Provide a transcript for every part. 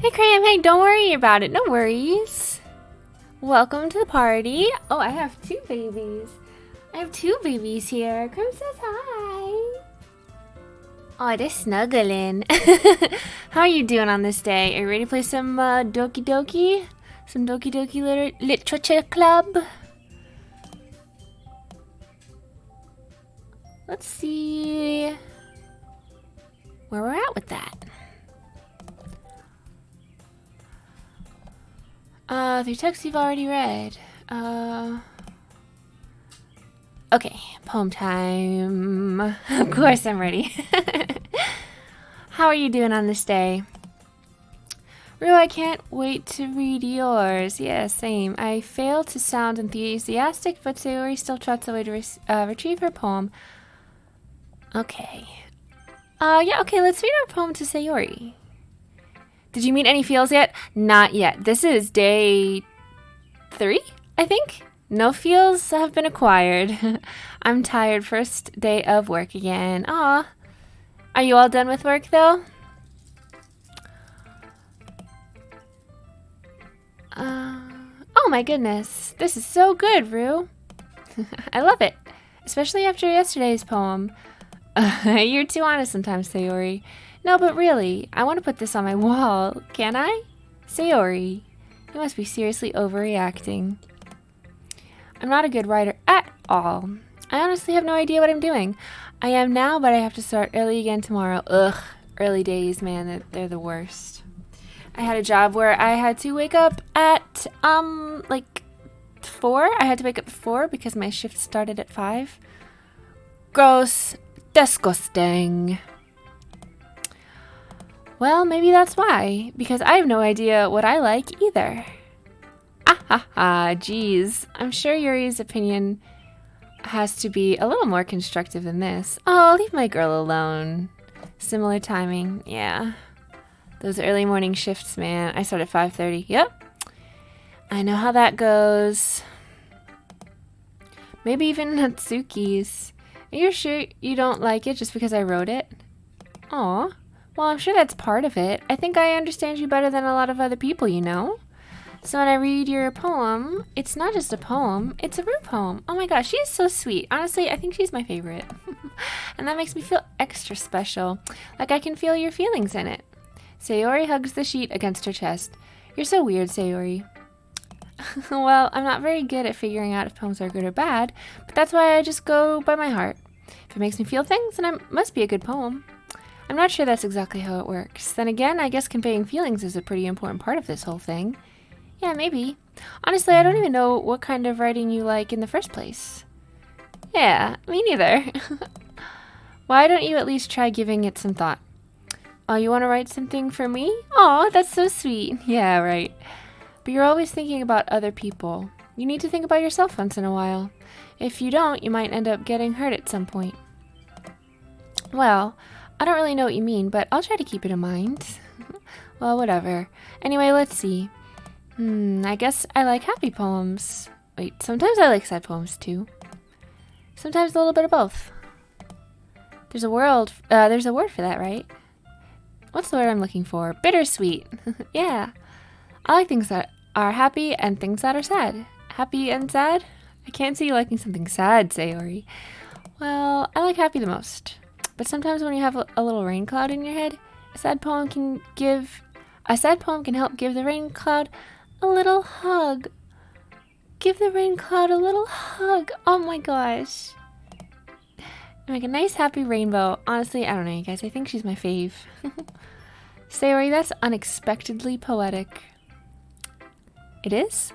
Hey, Cram, hey, don't worry about it. No worries. Welcome to the party. Oh, I have two babies. I have two babies here. Cram says hi. Oh, they're snuggling. How are you doing on this day? Are you ready to play some Doki Doki? Some Doki Doki Literature Club? Let's see where we're at with that. The text you've already read. Okay, poem time. Of course I'm ready. How are you doing on this day? Rue, I can't wait to read yours. Yeah, same. I fail to sound enthusiastic, but Sayori still trots away to retrieve her poem. Okay. Yeah, okay, let's read our poem to Sayori. Did you meet any feels yet? Not yet. This is day 3, I think. No feels have been acquired. I'm tired. First day of work again. Aw. Are you all done with work, though? Oh my goodness. This is so good, Rue. I love it. Especially after yesterday's poem. You're too honest sometimes, Sayori. No, but really, I want to put this on my wall. Can I? Sayori, you must be seriously overreacting. I'm not a good writer at all. I honestly have no idea what I'm doing. I am now, but I have to start early again tomorrow. Ugh, early days, man, they're the worst. I had a job where I had to wake up at, like 4. I had to wake up at 4 because my shift started at 5. Gross. Disgusting. Well, maybe that's why, because I have no idea what I like either. Ah ha ha, geez. I'm sure Yuri's opinion has to be a little more constructive than this. Oh, leave my girl alone. Similar timing, yeah. Those early morning shifts, man. I start at 5:30. Yep. I know how that goes. Maybe even Natsuki's. Are you sure you don't like it just because I wrote it? Aw. Well, I'm sure that's part of it. I think I understand you better than a lot of other people, you know? So when I read your poem, it's not just a poem, it's a Rue poem. Oh my gosh, she is so sweet. Honestly, I think she's my favorite. And that makes me feel extra special. Like I can feel your feelings in it. Sayori hugs the sheet against her chest. You're so weird, Sayori. Well, I'm not very good at figuring out if poems are good or bad, but that's why I just go by my heart. If it makes me feel things, then it must be a good poem. I'm not sure that's exactly how it works. Then again, I guess conveying feelings is a pretty important part of this whole thing. Yeah, maybe. Honestly, I don't even know what kind of writing you like in the first place. Yeah, me neither. Why don't you at least try giving it some thought? Oh, you want to write something for me? Aw, that's so sweet. Yeah, right. But you're always thinking about other people. You need to think about yourself once in a while. If you don't, you might end up getting hurt at some point. Well, I don't really know what you mean, but I'll try to keep it in mind. Well, whatever. Anyway, let's see. I guess I like happy poems. Wait, sometimes I like sad poems too. Sometimes a little bit of both. There's a word for that, right? What's the word I'm looking for? Bittersweet. Yeah. I like things that are happy and things that are sad. Happy and sad? I can't see you liking something sad, Sayori. Well, I like happy the most. But sometimes when you have a little rain cloud in your head, a sad poem can help give the rain cloud a little hug. Give the rain cloud a little hug. Oh my gosh. Make a nice happy rainbow. Honestly, I don't know, you guys. I think she's my fave. Sayori, that's unexpectedly poetic. It is?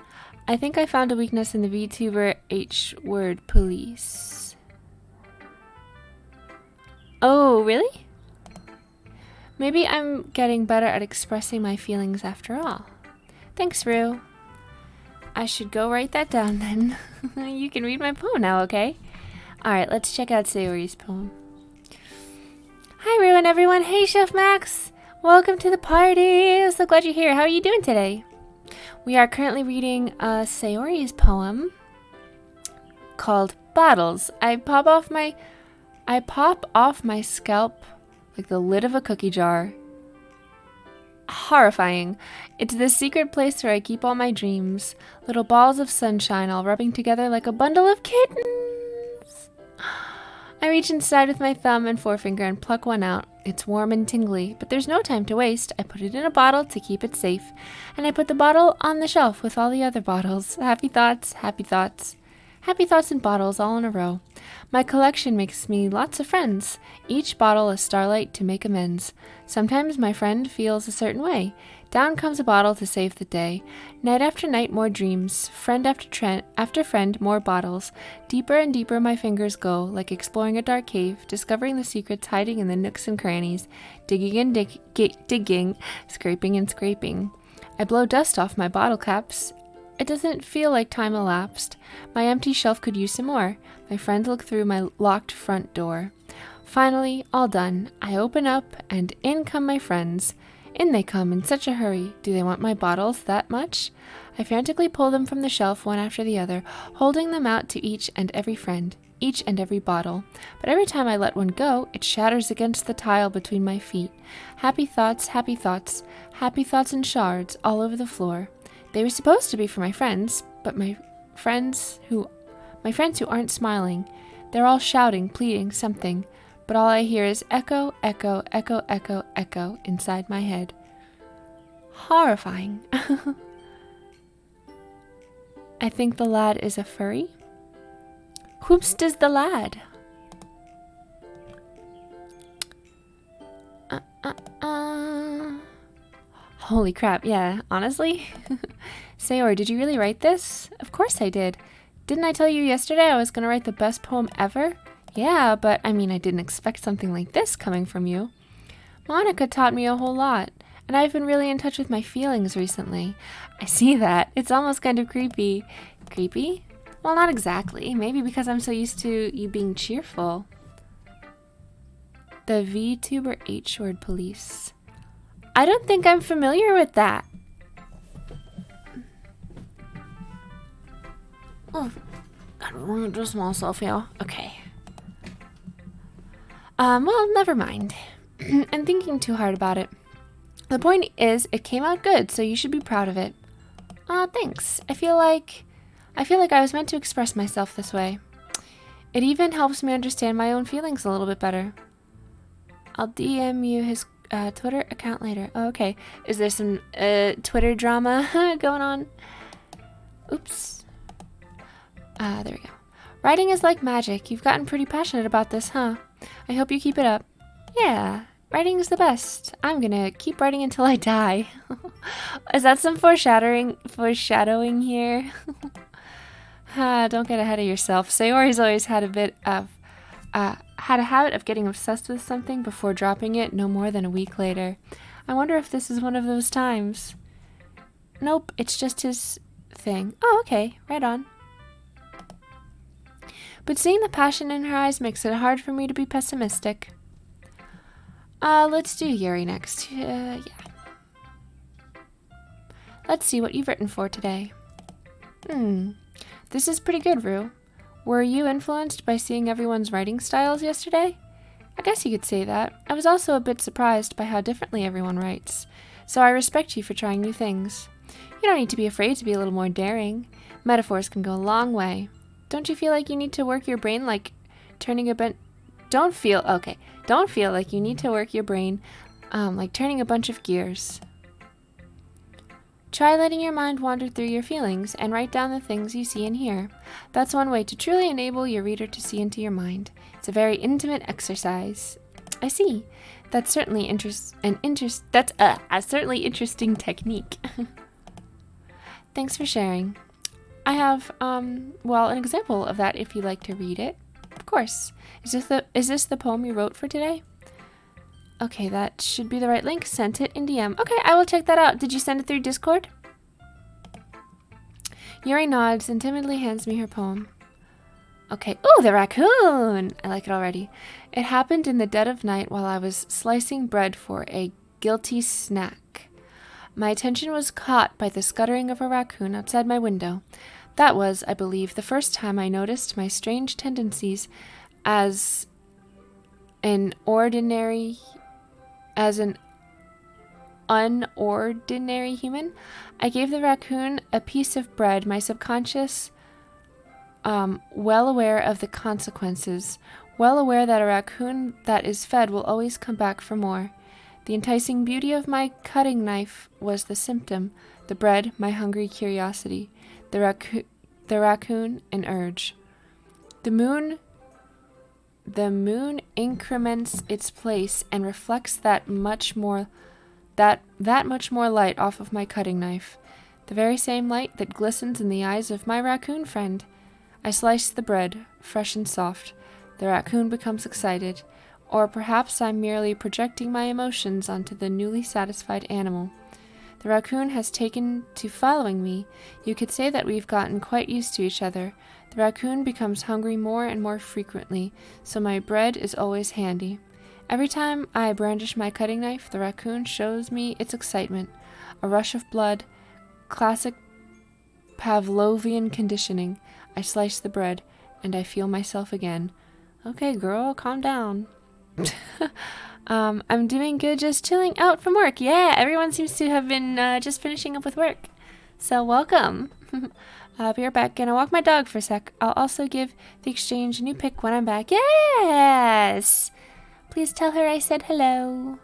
I think I found a weakness in the VTuber H-word police. Oh, really? Maybe I'm getting better at expressing my feelings after all. Thanks, Rue. I should go write that down then. You can read my poem now, okay? Alright, let's check out Sayori's poem. Hi, Rue and everyone. Hey, Chef Max. Welcome to the party. I'm so glad you're here. How are you doing today? We are currently reading Sayori's poem called Bottles. I pop off my scalp like the lid of a cookie jar Horrifying. It's the secret place where I keep all my dreams. Little balls of sunshine all rubbing together like a bundle of kittens. I reach inside with my thumb and forefinger and pluck one out. It's warm and tingly, but there's no time to waste. I put it in a bottle to keep it safe, and I put the bottle on the shelf with all the other bottles. Happy thoughts, happy thoughts. Happy thoughts and bottles all in a row. My collection makes me lots of friends. Each bottle a starlight to make amends. Sometimes my friend feels a certain way. Down comes a bottle to save the day. Night after night, more dreams. Friend after friend, more bottles. Deeper and deeper my fingers go, like exploring a dark cave, discovering the secrets hiding in the nooks and crannies. Digging and digging, scraping and scraping. I blow dust off my bottle caps. It doesn't feel like time elapsed. My empty shelf could use some more. My friend looked through my locked front door. Finally, all done. I open up, and in come my friends. In they come in such a hurry. Do they want my bottles that much? I frantically pull them from the shelf one after the other, holding them out to each and every friend, each and every bottle. But every time I let one go, it shatters against the tile between my feet. Happy thoughts, happy thoughts, happy thoughts in shards all over the floor. They were supposed to be for my friends, but my friends who aren't smiling. They're all shouting, pleading something, but all I hear is echo, echo, echo, echo, echo inside my head. Horrifying. I think the lad is a furry. Whoops does the lad? Holy crap, yeah, honestly? Sayori, did you really write this? Of course I did. Didn't I tell you yesterday I was going to write the best poem ever? Yeah, but I didn't expect something like this coming from you. Monica taught me a whole lot, and I've been really in touch with my feelings recently. I see that. It's almost kind of creepy. Creepy? Well, not exactly. Maybe because I'm so used to you being cheerful. The VTuber H-word police. I don't think I'm familiar with that. Oh, gotta readjust myself here. Okay. Well, never mind. I'm thinking too hard about it. The point is, it came out good, so you should be proud of it. Thanks. I feel like I was meant to express myself this way. It even helps me understand my own feelings a little bit better. I'll DM you his Twitter account later. Oh, okay. Is there some Twitter drama going on? Oops. There we go. Writing is like magic. You've gotten pretty passionate about this, huh? I hope you keep it up. Yeah, writing is the best. I'm gonna keep writing until I die. Is that some foreshadowing here? Don't get ahead of yourself. Sayori's always had a habit of getting obsessed with something before dropping it no more than a week later. I wonder if this is one of those times. Nope, it's just his thing. Oh, okay, right on. But seeing the passion in her eyes makes it hard for me to be pessimistic. Let's do Yuri next. Yeah. Let's see what you've written for today. This is pretty good, Rue. Were you influenced by seeing everyone's writing styles yesterday? I guess you could say that. I was also a bit surprised by how differently everyone writes, so I respect you for trying new things. You don't need to be afraid to be a little more daring. Metaphors can go a long way. Don't you feel like you need to work your brain like turning a Don't feel like you need to work your brain like turning a bunch of gears. Try letting your mind wander through your feelings and write down the things you see and hear. That's one way to truly enable your reader to see into your mind. It's a very intimate exercise. I see. That's certainly a certainly interesting technique. Thanks for sharing. I have an example of that if you'd like to read it. Of course. Is this the poem you wrote for today? Okay, that should be the right link. Sent it in DM. Okay, I will check that out. Did you send it through Discord? Yuri nods and timidly hands me her poem. Okay. Ooh, the raccoon! I like it already. It happened in the dead of night while I was slicing bread for a guilty snack. My attention was caught by the scuttering of a raccoon outside my window. That was, I believe, the first time I noticed my strange tendencies as an unordinary human. I gave the raccoon a piece of bread, my subconscious, well aware of the consequences, well aware that a raccoon that is fed will always come back for more. The enticing beauty of my cutting knife was the symptom, the bread, my hungry curiosity, the raccoon, an urge. The moon increments its place and reflects that much more light off of my cutting knife, the very same light that glistens in the eyes of my raccoon friend. I slice the bread, fresh and soft. The raccoon becomes excited, or perhaps I'm merely projecting my emotions onto the newly satisfied animal. The raccoon has taken to following me. You could say that we've gotten quite used to each other. The raccoon becomes hungry more and more frequently, so my bread is always handy. Every time I brandish my cutting knife, the raccoon shows me its excitement. A rush of blood, classic Pavlovian conditioning. I slice the bread, and I feel myself again. Okay, girl, calm down. I'm doing good, just chilling out from work. Yeah, everyone seems to have been just finishing up with work. So welcome. I'll be right back. Gonna walk my dog for a sec. I'll also give the exchange a new pic when I'm back. Yes! Please tell her I said hello.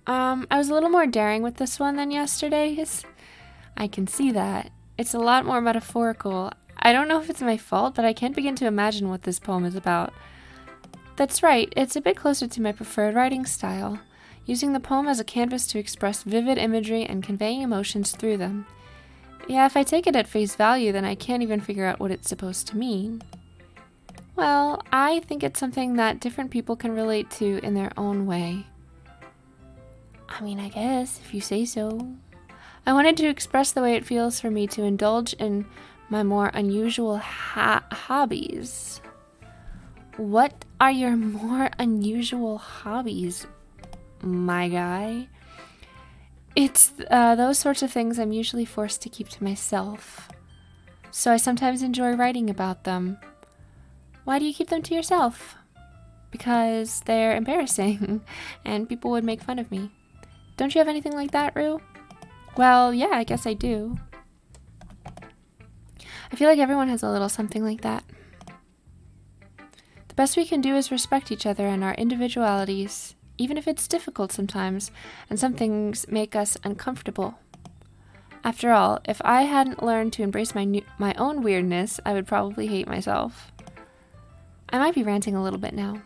I was a little more daring with this one than yesterday's. I can see that. It's a lot more metaphorical. I don't know if it's my fault, but I can't begin to imagine what this poem is about. That's right, it's a bit closer to my preferred writing style, using the poem as a canvas to express vivid imagery and conveying emotions through them. Yeah, if I take it at face value, then I can't even figure out what it's supposed to mean. Well, I think it's something that different people can relate to in their own way. I mean, I guess, if you say so. I wanted to express the way it feels for me to indulge in my more unusual hobbies. What are your more unusual hobbies, my guy? It's those sorts of things I'm usually forced to keep to myself. So I sometimes enjoy writing about them. Why do you keep them to yourself? Because they're embarrassing and people would make fun of me. Don't you have anything like that, Rue? Well, yeah, I guess I do. I feel like everyone has a little something like that. The best we can do is respect each other and our individualities, even if it's difficult sometimes, and some things make us uncomfortable. After all, if I hadn't learned to embrace my own weirdness, I would probably hate myself. I might be ranting a little bit now,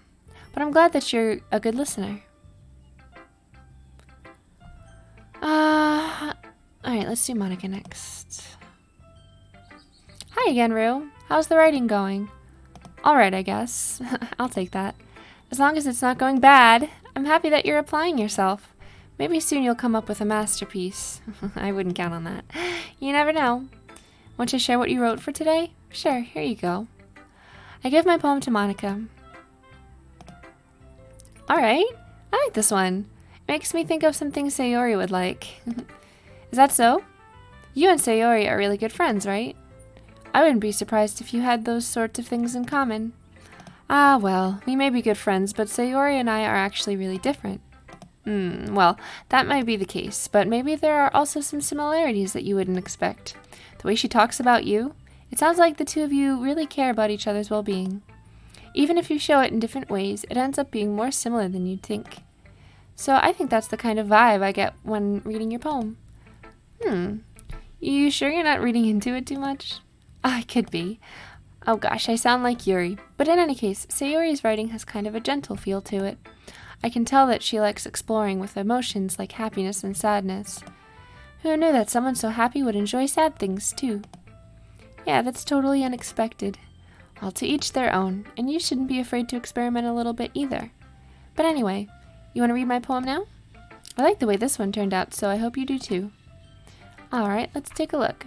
but I'm glad that you're a good listener. Alright, let's do Monica next. Hi again, Rue. How's the writing going? Alright, I guess. I'll take that. As long as it's not going bad, I'm happy that you're applying yourself. Maybe soon you'll come up with a masterpiece. I wouldn't count on that. You never know. Want to share what you wrote for today? Sure, here you go. I give my poem to Monica. Alright, I like this one. It makes me think of something Sayori would like. Is that so? You and Sayori are really good friends, right? I wouldn't be surprised if you had those sorts of things in common. Ah, well, we may be good friends, but Sayori and I are actually really different. Well, that might be the case, but maybe there are also some similarities that you wouldn't expect. The way she talks about you, it sounds like the two of you really care about each other's well-being. Even if you show it in different ways, it ends up being more similar than you'd think. So I think that's the kind of vibe I get when reading your poem. You sure you're not reading into it too much? I could be. Oh gosh, I sound like Yuri. But in any case, Sayori's writing has kind of a gentle feel to it. I can tell that she likes exploring with emotions like happiness and sadness. Who knew that someone so happy would enjoy sad things too? Yeah, that's totally unexpected. All to each their own, and you shouldn't be afraid to experiment a little bit either. But anyway, you want to read my poem now? I like the way this one turned out, so I hope you do too. Alright, let's take a look.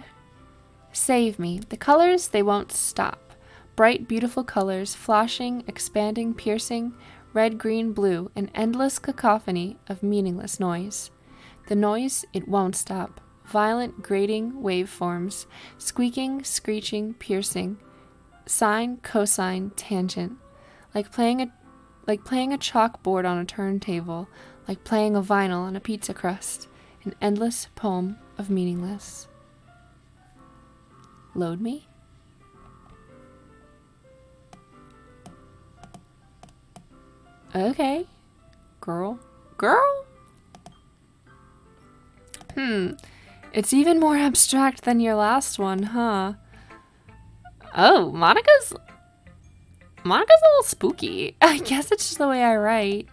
Save me. The colors, they won't stop. Bright, beautiful colors, flashing, expanding, piercing, red, green, blue, an endless cacophony of meaningless noise. The noise, it won't stop. Violent, grating waveforms, squeaking, screeching, piercing, sine, cosine, tangent. Like playing like playing a chalkboard on a turntable, like playing a vinyl on a pizza crust, an endless poem of meaningless. Load me? Okay. Girl? It's even more abstract than your last one, huh? Oh, Monica's a little spooky. I guess it's just the way I write.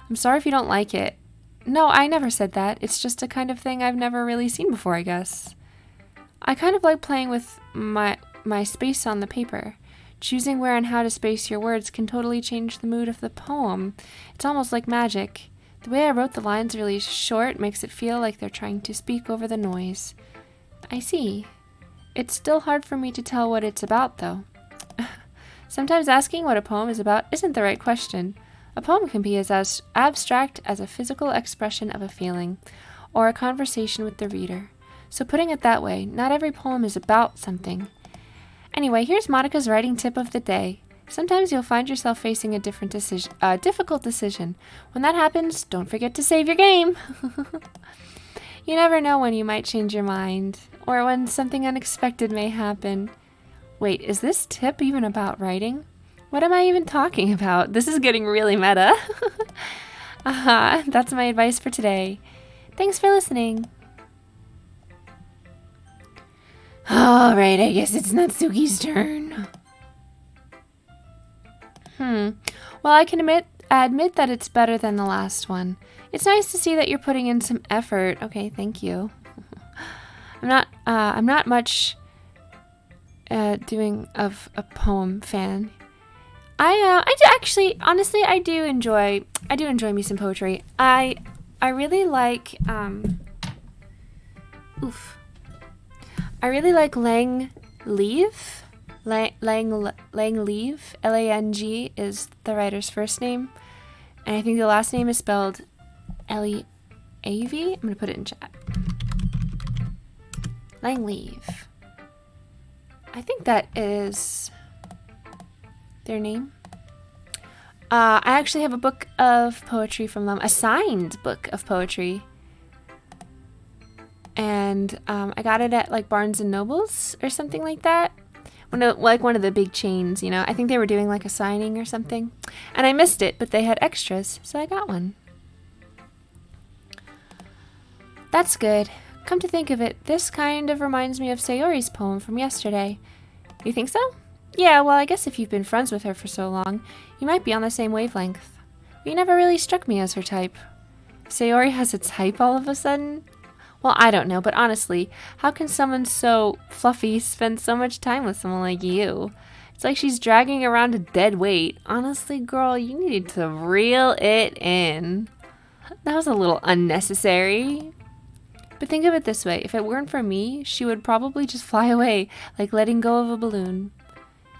I'm sorry if you don't like it. No, I never said that. It's just a kind of thing I've never really seen before, I guess. I kind of like playing with my space on the paper. Choosing where and how to space your words can totally change the mood of the poem. It's almost like magic. The way I wrote the lines really short makes it feel like they're trying to speak over the noise. I see. It's still hard for me to tell what it's about, though. Sometimes asking what a poem is about isn't the right question. A poem can be as abstract as a physical expression of a feeling, or a conversation with the reader. So putting it that way, not every poem is about something. Anyway, here's Monica's writing tip of the day. Sometimes you'll find yourself facing a difficult decision. When that happens, don't forget to save your game. You never know when you might change your mind, or when something unexpected may happen. Wait, is this tip even about writing? What am I even talking about? This is getting really meta. That's my advice for today. Thanks for listening. Alright, I guess it's Natsuki's turn. Well, I can admit that it's better than the last one. It's nice to see that you're putting in some effort. Okay, thank you. I'm not much doing of a poem fan. I do actually, honestly, I do enjoy me some poetry. I really like I really like Lang Leave. Lang Leave. Lang is the writer's first name. And I think the last name is spelled L-E-A-V. I'm going to put it in chat. Lang Leave. I think that is their name. I actually have a book of poetry from them. A signed book of poetry. And I got it at like Barnes and Nobles or something like that. One of the big chains, you know. I think they were doing like a signing or something. And I missed it, but they had extras, so I got one. That's good. Come to think of it, this kind of reminds me of Sayori's poem from yesterday. You think so? Yeah, well, I guess if you've been friends with her for so long, you might be on the same wavelength. But you never really struck me as her type. Sayori has a type all of a sudden? Well, I don't know, but honestly, how can someone so fluffy spend so much time with someone like you? It's like she's dragging around a dead weight. Honestly, girl, you needed to reel it in. That was a little unnecessary. But think of it this way, if it weren't for me, she would probably just fly away, like letting go of a balloon.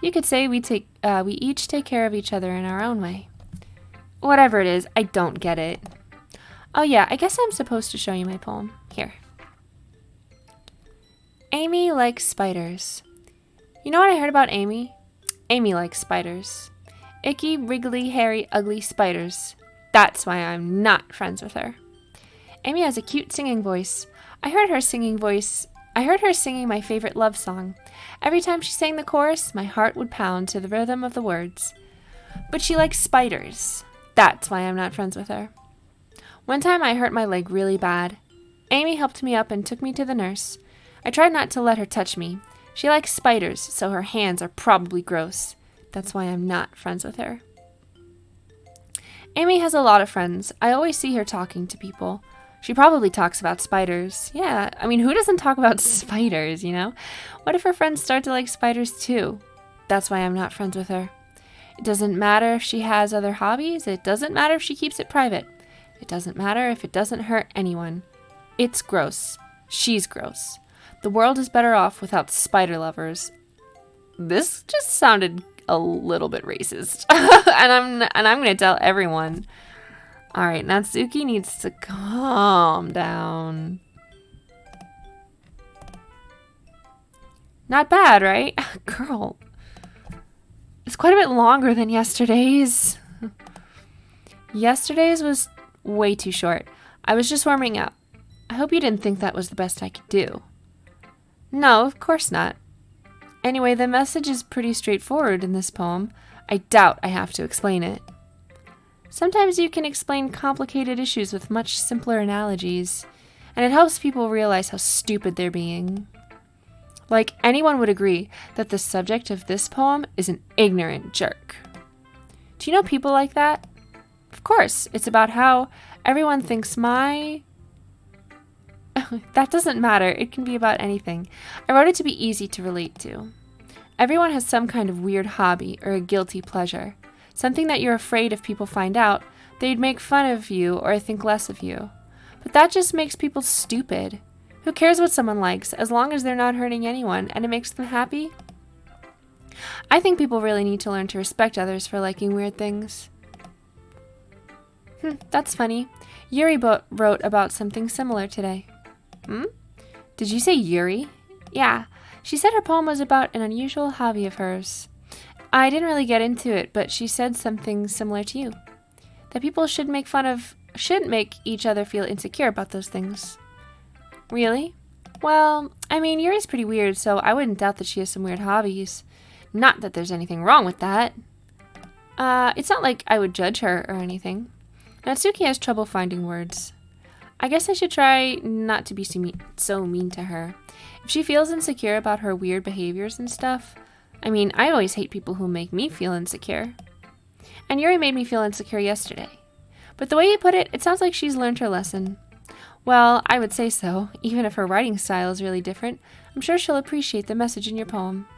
You could say we each take care of each other in our own way. Whatever it is, I don't get it. Oh yeah, I guess I'm supposed to show you my poem. Here. Amy likes spiders. You know what I heard about Amy? Amy likes spiders. Icky, wriggly, hairy, ugly spiders. That's why I'm not friends with her. Amy has a cute singing voice. I heard her singing my favorite love song. Every time she sang the chorus, my heart would pound to the rhythm of the words. But she likes spiders. That's why I'm not friends with her. One time I hurt my leg really bad. Amy helped me up and took me to the nurse. I tried not to let her touch me. She likes spiders, so her hands are probably gross. That's why I'm not friends with her. Amy has a lot of friends. I always see her talking to people. She probably talks about spiders. Yeah, I mean, who doesn't talk about spiders, you know? What if her friends start to like spiders too? That's why I'm not friends with her. It doesn't matter if she has other hobbies. It doesn't matter if she keeps it private. It doesn't matter if it doesn't hurt anyone. It's gross. She's gross. The world is better off without spider lovers. This just sounded a little bit racist. and I'm going to tell everyone. All right, Natsuki needs to calm down. Not bad, right? Girl. It's quite a bit longer than yesterday's. Yesterday's was way too short. I was just warming up. I hope you didn't think that was the best I could do. No, of course not. Anyway, the message is pretty straightforward in this poem. I doubt I have to explain it. Sometimes you can explain complicated issues with much simpler analogies, and it helps people realize how stupid they're being. Like, anyone would agree that the subject of this poem is an ignorant jerk. Do you know people like that? Of course, it's about how everyone thinks That doesn't matter, it can be about anything. I wrote it to be easy to relate to. Everyone has some kind of weird hobby or a guilty pleasure. Something that you're afraid if people find out, they'd make fun of you or think less of you. But that just makes people stupid. Who cares what someone likes, as long as they're not hurting anyone and it makes them happy? I think people really need to learn to respect others for liking weird things. That's funny. Yuri wrote about something similar today. Did you say Yuri? Yeah. She said her poem was about an unusual hobby of hers. I didn't really get into it, but she said something similar to you. That people shouldn't make each other feel insecure about those things. Really? Well, I mean, Yuri's pretty weird, so I wouldn't doubt that she has some weird hobbies. Not that there's anything wrong with that. It's not like I would judge her or anything. Natsuki has trouble finding words. I guess I should try not to be so mean to her. If she feels insecure about her weird behaviors and stuff, I mean, I always hate people who make me feel insecure. And Yuri made me feel insecure yesterday. But the way you put it, it sounds like she's learned her lesson. Well, I would say so. Even if her writing style is really different, I'm sure she'll appreciate the message in your poem.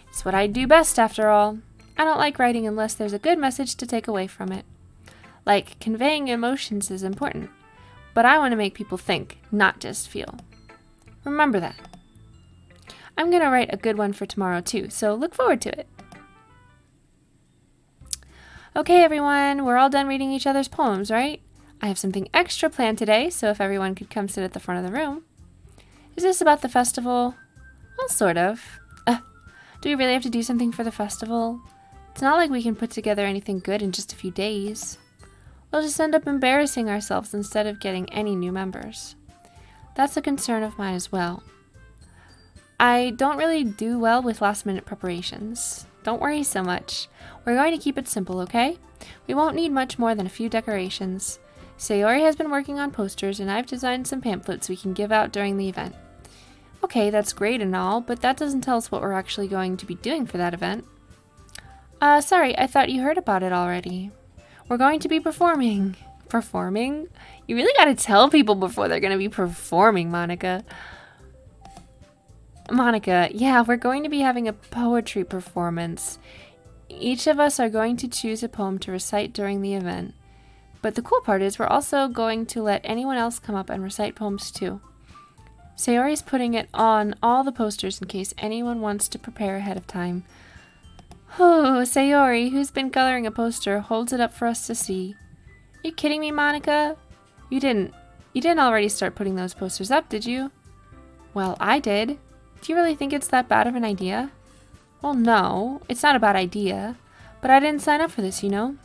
It's what I do best, after all. I don't like writing unless there's a good message to take away from it. Like, conveying emotions is important, but I want to make people think, not just feel. Remember that. I'm going to write a good one for tomorrow too, so look forward to it. Okay, everyone, we're all done reading each other's poems, right? I have something extra planned today, so if everyone could come sit at the front of the room. Is this about the festival? Well, sort of. Do we really have to do something for the festival? It's not like we can put together anything good in just a few days. We'll just end up embarrassing ourselves instead of getting any new members. That's a concern of mine as well. I don't really do well with last-minute preparations. Don't worry so much. We're going to keep it simple, okay? We won't need much more than a few decorations. Sayori has been working on posters, and I've designed some pamphlets we can give out during the event. Okay, that's great and all, but that doesn't tell us what we're actually going to be doing for that event. Sorry, I thought you heard about it already. We're going to be performing. Performing? You really gotta tell people before they're gonna be performing, Monica. Monica, yeah, we're going to be having a poetry performance. Each of us are going to choose a poem to recite during the event. But the cool part is we're also going to let anyone else come up and recite poems too. Sayori's putting it on all the posters in case anyone wants to prepare ahead of time. Oh, Sayori, who's been coloring a poster, holds it up for us to see. Are you kidding me, Monica? You didn't already start putting those posters up, did you? Well, I did. Do you really think it's that bad of an idea? Well, no, it's not a bad idea. But I didn't sign up for this, you know?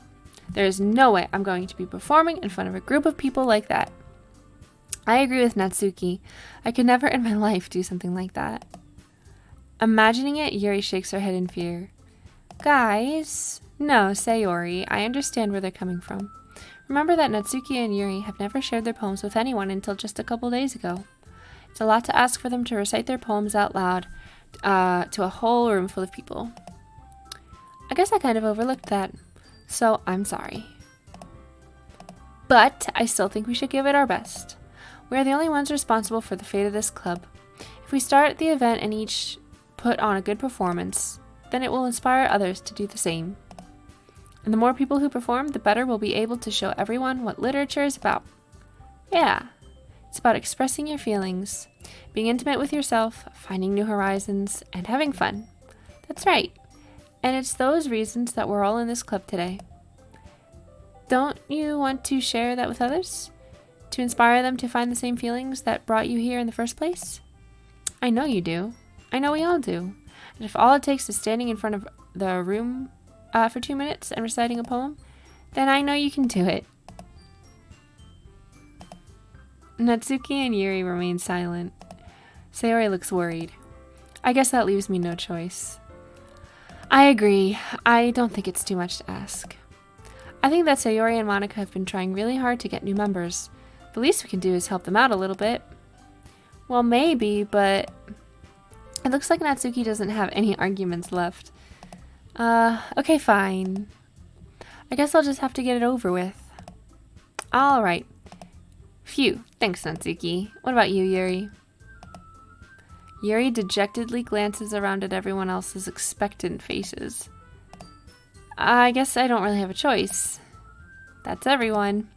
There is no way I'm going to be performing in front of a group of people like that. I agree with Natsuki. I could never in my life do something like that. Imagining it, Yuri shakes her head in fear. Guys, no, Sayori, I understand where they're coming from. Remember that Natsuki and Yuri have never shared their poems with anyone until just a couple days ago. It's a lot to ask for them to recite their poems out loud to a whole room full of people. I guess I kind of overlooked that, so I'm sorry. But I still think we should give it our best. We are the only ones responsible for the fate of this club. If we start the event and each put on a good performance, then it will inspire others to do the same. And the more people who perform, the better we'll be able to show everyone what literature is about. Yeah, it's about expressing your feelings, being intimate with yourself, finding new horizons, and having fun. That's right. And it's those reasons that we're all in this club today. Don't you want to share that with others? To inspire them to find the same feelings that brought you here in the first place? I know you do. I know we all do. And if all it takes is standing in front of the room for 2 minutes and reciting a poem, Then I know you can do it. Natsuki and Yuri remain silent. Sayori looks worried. I guess that leaves me no choice. I agree. I don't think it's too much to ask. I think that Sayori and Monika have been trying really hard to get new members. The least we can do is help them out a little bit. Well, maybe, but it looks like Natsuki doesn't have any arguments left. Okay, fine. I guess I'll just have to get it over with. Alright. Phew, thanks, Natsuki. What about you, Yuri? Yuri dejectedly glances around at everyone else's expectant faces. I guess I don't really have a choice. That's everyone.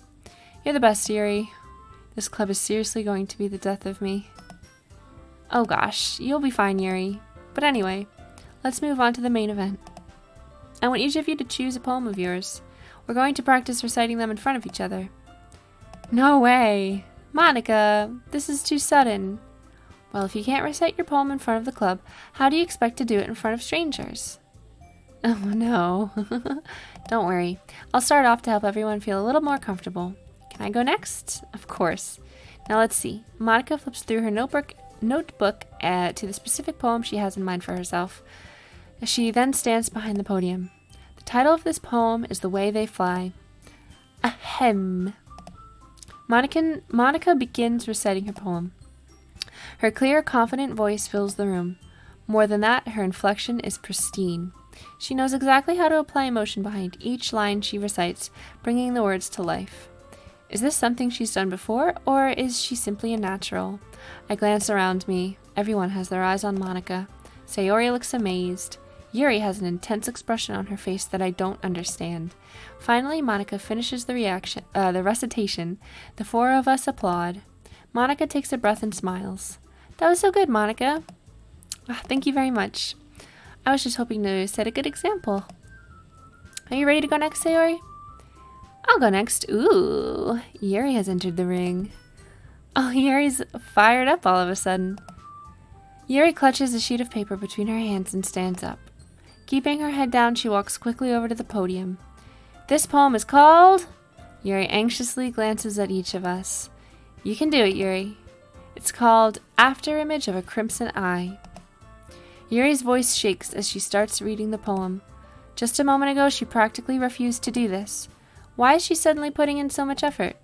You're the best, Yuri. This club is seriously going to be the death of me. Oh gosh, you'll be fine, Yuri. But anyway, let's move on to the main event. I want each of you to choose a poem of yours. We're going to practice reciting them in front of each other. No way! Monika, this is too sudden. Well, if you can't recite your poem in front of the club, how do you expect to do it in front of strangers? Oh no. Don't worry. I'll start off to help everyone feel a little more comfortable. Can I go next? Of course. Now let's see. Monika flips through her notebook to the specific poem she has in mind for herself. She then stands behind the podium. The title of this poem is The Way They Fly. Ahem. Monika begins reciting her poem. Her clear, confident voice fills the room. More than that, her inflection is pristine. She knows exactly how to apply emotion behind each line she recites, bringing the words to life. Is this something she's done before, or is she simply a natural? I glance around me. Everyone has their eyes on Monika. Sayori looks amazed. Yuri has an intense expression on her face that I don't understand. Finally, Monika finishes the recitation. The four of us applaud. Monika takes a breath and smiles. That was so good, Monika. Thank you very much. I was just hoping to set a good example. Are you ready to go next, Sayori? I'll go next. Ooh, Yuri has entered the ring. Oh, Yuri's fired up all of a sudden. Yuri clutches a sheet of paper between her hands and stands up. Keeping her head down, she walks quickly over to the podium. This poem is called... Yuri anxiously glances at each of us. You can do it, Yuri. It's called After Image of a Crimson Eye. Yuri's voice shakes as she starts reading the poem. Just a moment ago, she practically refused to do this. Why is she suddenly putting in so much effort?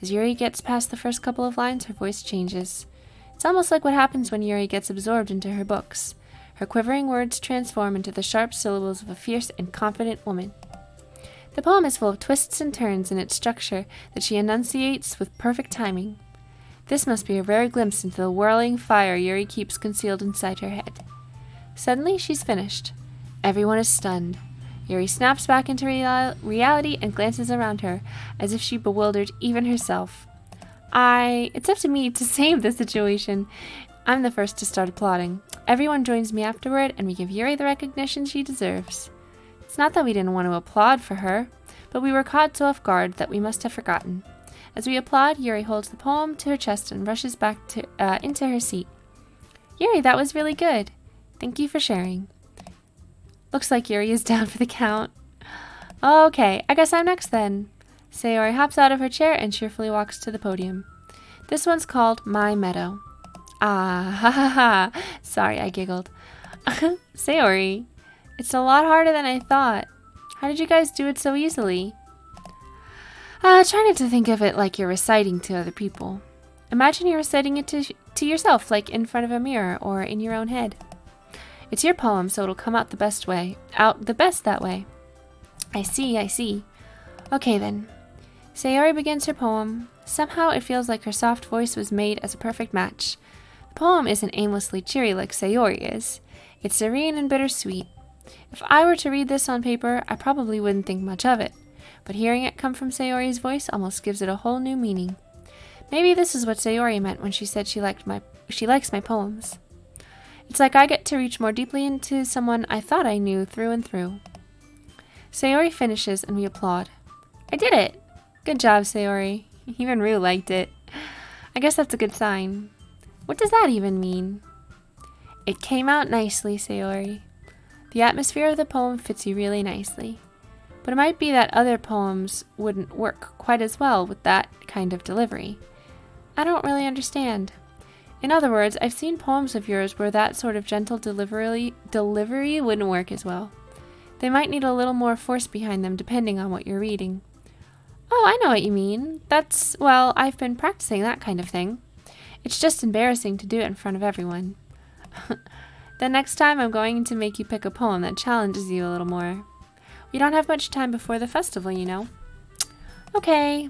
As Yuri gets past the first couple of lines, her voice changes. It's almost like what happens when Yuri gets absorbed into her books. Her quivering words transform into the sharp syllables of a fierce and confident woman. The poem is full of twists and turns in its structure that she enunciates with perfect timing. This must be a rare glimpse into the whirling fire Yuri keeps concealed inside her head. Suddenly, she's finished. Everyone is stunned. Yuri snaps back into reality and glances around her, as if she bewildered even herself. It's up to me to save the situation. I'm the first to start applauding. Everyone joins me afterward, and we give Yuri the recognition she deserves. It's not that we didn't want to applaud for her, but we were caught so off guard that we must have forgotten. As we applaud, Yuri holds the poem to her chest and rushes back into her seat. Yuri, that was really good. Thank you for sharing. Looks like Yuri is down for the count. Okay, I guess I'm next then. Sayori hops out of her chair and cheerfully walks to the podium. This one's called My Meadow. Ah, ha ha ha. Sorry, I giggled. Sayori, it's a lot harder than I thought. How did you guys do it so easily? Try not to think of it like you're reciting to other people. Imagine you're reciting it to yourself, like in front of a mirror or in your own head. It's your poem, so it'll come out the best that way. I see. Okay then. Sayori begins her poem. Somehow it feels like her soft voice was made as a perfect match. The poem isn't aimlessly cheery like Sayori is. It's serene and bittersweet. If I were to read this on paper, I probably wouldn't think much of it. But hearing it come from Sayori's voice almost gives it a whole new meaning. Maybe this is what Sayori meant when she said she likes my poems. It's like I get to reach more deeply into someone I thought I knew through and through. Sayori finishes and we applaud. I did it! Good job, Sayori. Even Rue liked it. I guess that's a good sign. What does that even mean? It came out nicely, Sayori. The atmosphere of the poem fits you really nicely. But it might be that other poems wouldn't work quite as well with that kind of delivery. I don't really understand. In other words, I've seen poems of yours where that sort of gentle delivery wouldn't work as well. They might need a little more force behind them depending on what you're reading. Oh, I know what you mean. Well, I've been practicing that kind of thing. It's just embarrassing to do it in front of everyone. The next time I'm going to make you pick a poem that challenges you a little more. We don't have much time before the festival, you know. Okay.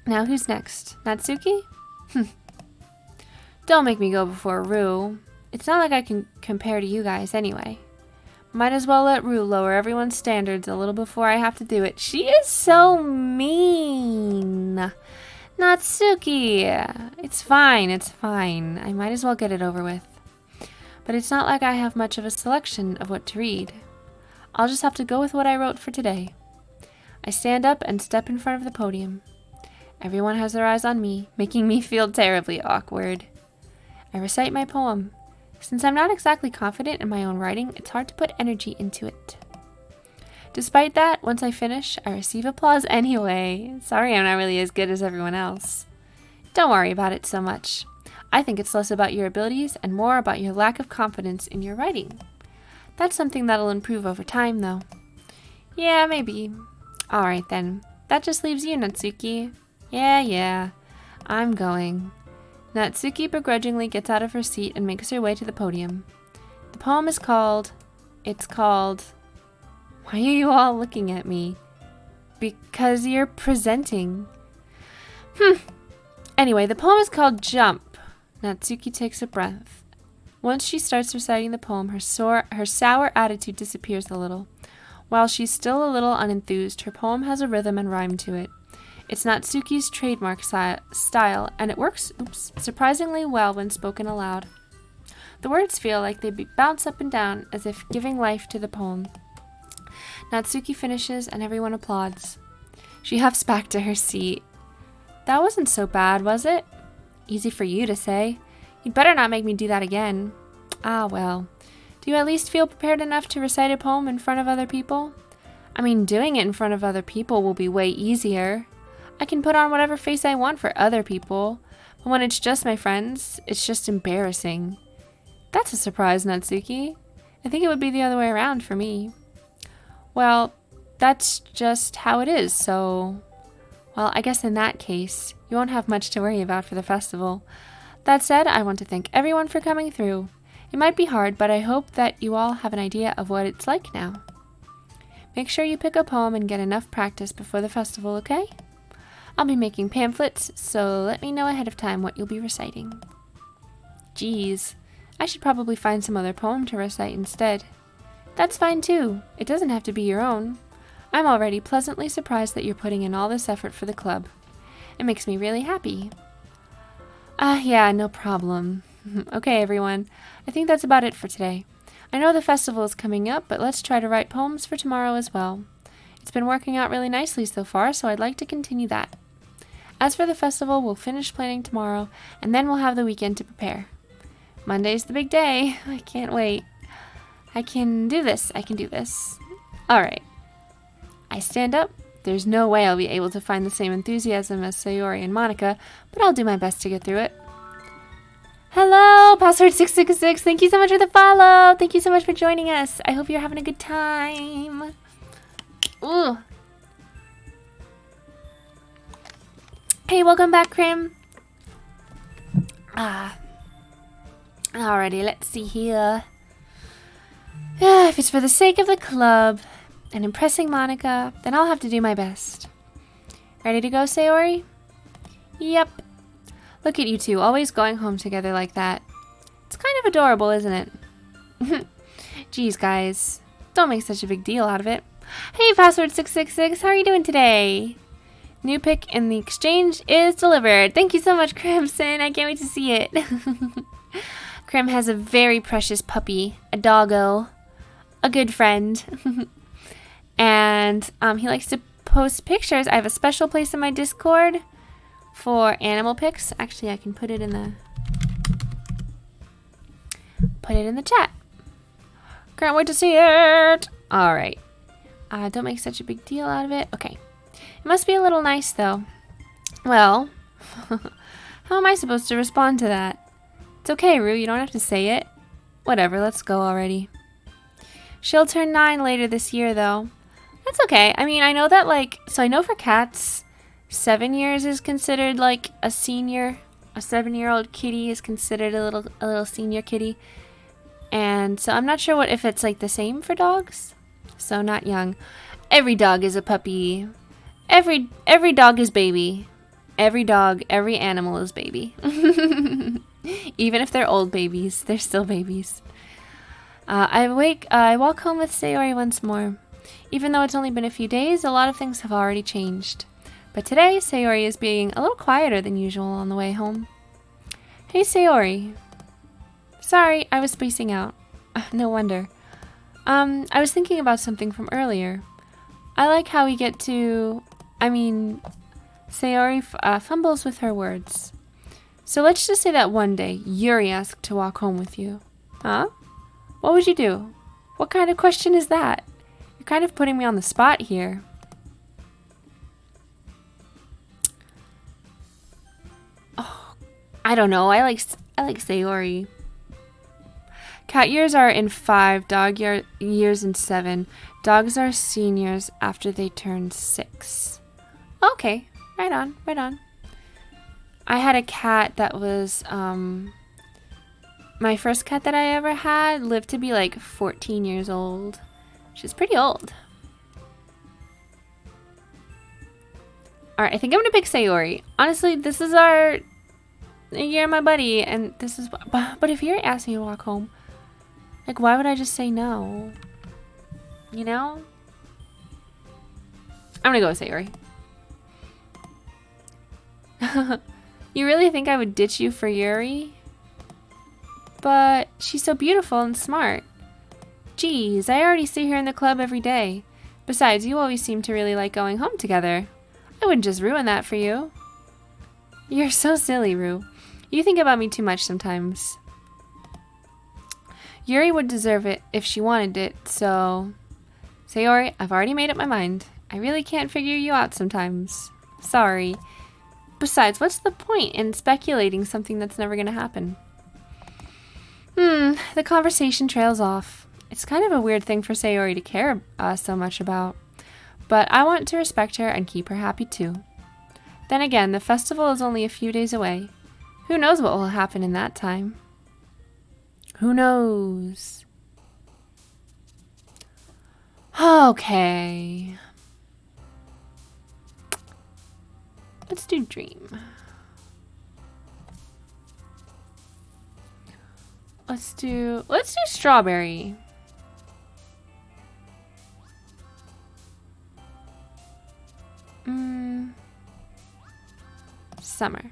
Now who's next? Natsuki? Don't make me go before Rue. It's not like I can compare to you guys anyway. Might as well let Rue lower everyone's standards a little before I have to do it. She is so mean. Natsuki! It's fine, it's fine. I might as well get it over with. But it's not like I have much of a selection of what to read. I'll just have to go with what I wrote for today. I stand up and step in front of the podium. Everyone has their eyes on me, making me feel terribly awkward. I recite my poem. Since I'm not exactly confident in my own writing, it's hard to put energy into it. Despite that, once I finish, I receive applause anyway. Sorry I'm not really as good as everyone else. Don't worry about it so much. I think it's less about your abilities and more about your lack of confidence in your writing. That's something that'll improve over time, though. Yeah, maybe. Alright then. That just leaves you, Natsuki. Yeah. I'm going. Natsuki begrudgingly gets out of her seat and makes her way to the podium. The poem is called... Why are you all looking at me? Because you're presenting. Anyway, the poem is called Jump. Natsuki takes a breath. Once she starts reciting the poem, her sour attitude disappears a little. While she's still a little unenthused, her poem has a rhythm and rhyme to it. It's Natsuki's trademark style, and it works surprisingly well when spoken aloud. The words feel like they bounce up and down, as if giving life to the poem. Natsuki finishes, and everyone applauds. She huffs back to her seat. That wasn't so bad, was it? Easy for you to say. You'd better not make me do that again. Ah, well. Do you at least feel prepared enough to recite a poem in front of other people? I mean, doing it in front of other people will be way easier. I can put on whatever face I want for other people, but when it's just my friends, it's just embarrassing. That's a surprise, Natsuki. I think it would be the other way around for me. Well, that's just how it is, so... Well, I guess in that case, you won't have much to worry about for the festival. That said, I want to thank everyone for coming through. It might be hard, but I hope that you all have an idea of what it's like now. Make sure you pick a poem and get enough practice before the festival, okay? I'll be making pamphlets, so let me know ahead of time what you'll be reciting. Geez, I should probably find some other poem to recite instead. That's fine too. It doesn't have to be your own. I'm already pleasantly surprised that you're putting in all this effort for the club. It makes me really happy. Yeah, no problem. Okay, everyone. I think that's about it for today. I know the festival is coming up, but let's try to write poems for tomorrow as well. It's been working out really nicely so far, so I'd like to continue that. As for the festival, we'll finish planning tomorrow, and then we'll have the weekend to prepare. Monday's the big day. I can't wait. I can do this. Alright. I stand up. There's no way I'll be able to find the same enthusiasm as Sayori and Monica, but I'll do my best to get through it. Hello, Password 666. Thank you so much for the follow. Thank you so much for joining us. I hope you're having a good time. Ooh. Hey, welcome back, Krim. Alrighty, let's see here. If it's for the sake of the club and impressing Monica, then I'll have to do my best. Ready to go, Sayori? Yep. Look at you two, always going home together like that. It's kind of adorable, isn't it? Geez, guys. Don't make such a big deal out of it. Hey, Password 666, how are you doing today? New pick in the exchange is delivered. Thank you so much, Crimson. I can't wait to see it. Crim has a very precious puppy, a doggo, a good friend. And he likes to post pictures. I have a special place in my Discord for animal pics. Actually, I can put it in the chat. Can't wait to see it. All right. Don't make such a big deal out of it. Okay. It must be a little nice, though. Well, how am I supposed to respond to that? It's okay, Rue. You don't have to say it. Whatever, let's go already. She'll turn 9 later this year, though. That's okay. I mean, I know that, like, so I know for cats, 7 years is considered, like, a senior. A 7-year-old kitty is considered a little senior kitty. And so I'm not sure if it's, like, the same for dogs. So not young. Every dog is a puppy. Every dog is baby. Every dog, every animal is baby. Even if they're old babies, they're still babies. I walk home with Sayori once more. Even though it's only been a few days, a lot of things have already changed. But today, Sayori is being a little quieter than usual on the way home. Hey, Sayori. Sorry, I was spacing out. No wonder. I was thinking about something from earlier. I like how we get to... Sayori fumbles with her words. So let's just say that one day, Yuri asked to walk home with you. Huh? What would you do? What kind of question is that? You're kind of putting me on the spot here. Oh, I don't know. I like Sayori. Cat years are in 5, dog years in 7. Dogs are seniors after they turn 6. Okay, right on, right on. I had a cat that was, my first cat that I ever had lived to be like 14 years old. She's pretty old. Alright, I think I'm gonna pick Sayori. Honestly, this is you're my buddy, and this is, but if Yuri asked me to walk home, like, why would I just say no? You know? I'm gonna go with Sayori. You really think I would ditch you for Yuri? But she's so beautiful and smart. Geez, I already see her in the club every day. Besides, you always seem to really like going home together. I wouldn't just ruin that for you. You're so silly, Rue. You think about me too much sometimes. Yuri would deserve it if she wanted it, so... Sayori, I've already made up my mind. I really can't figure you out sometimes. Sorry. Besides, what's the point in speculating something that's never gonna happen? The conversation trails off. It's kind of a weird thing for Sayori to care so much about. But I want to respect her and keep her happy too. Then again, the festival is only a few days away. Who knows what will happen in that time? Who knows? Okay. Let's do dream. Let's do strawberry. Summer.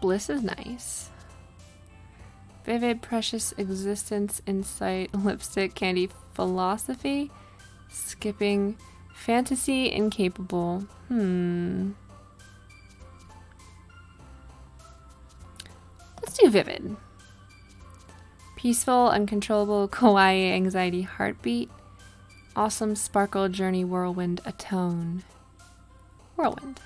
Bliss is nice. Vivid, precious existence, insight, lipstick, candy, philosophy, skipping, fantasy, incapable. Let's do vivid. Peaceful, uncontrollable, kawaii, anxiety, heartbeat. Awesome, sparkle, journey, whirlwind, atone. Whirlwind.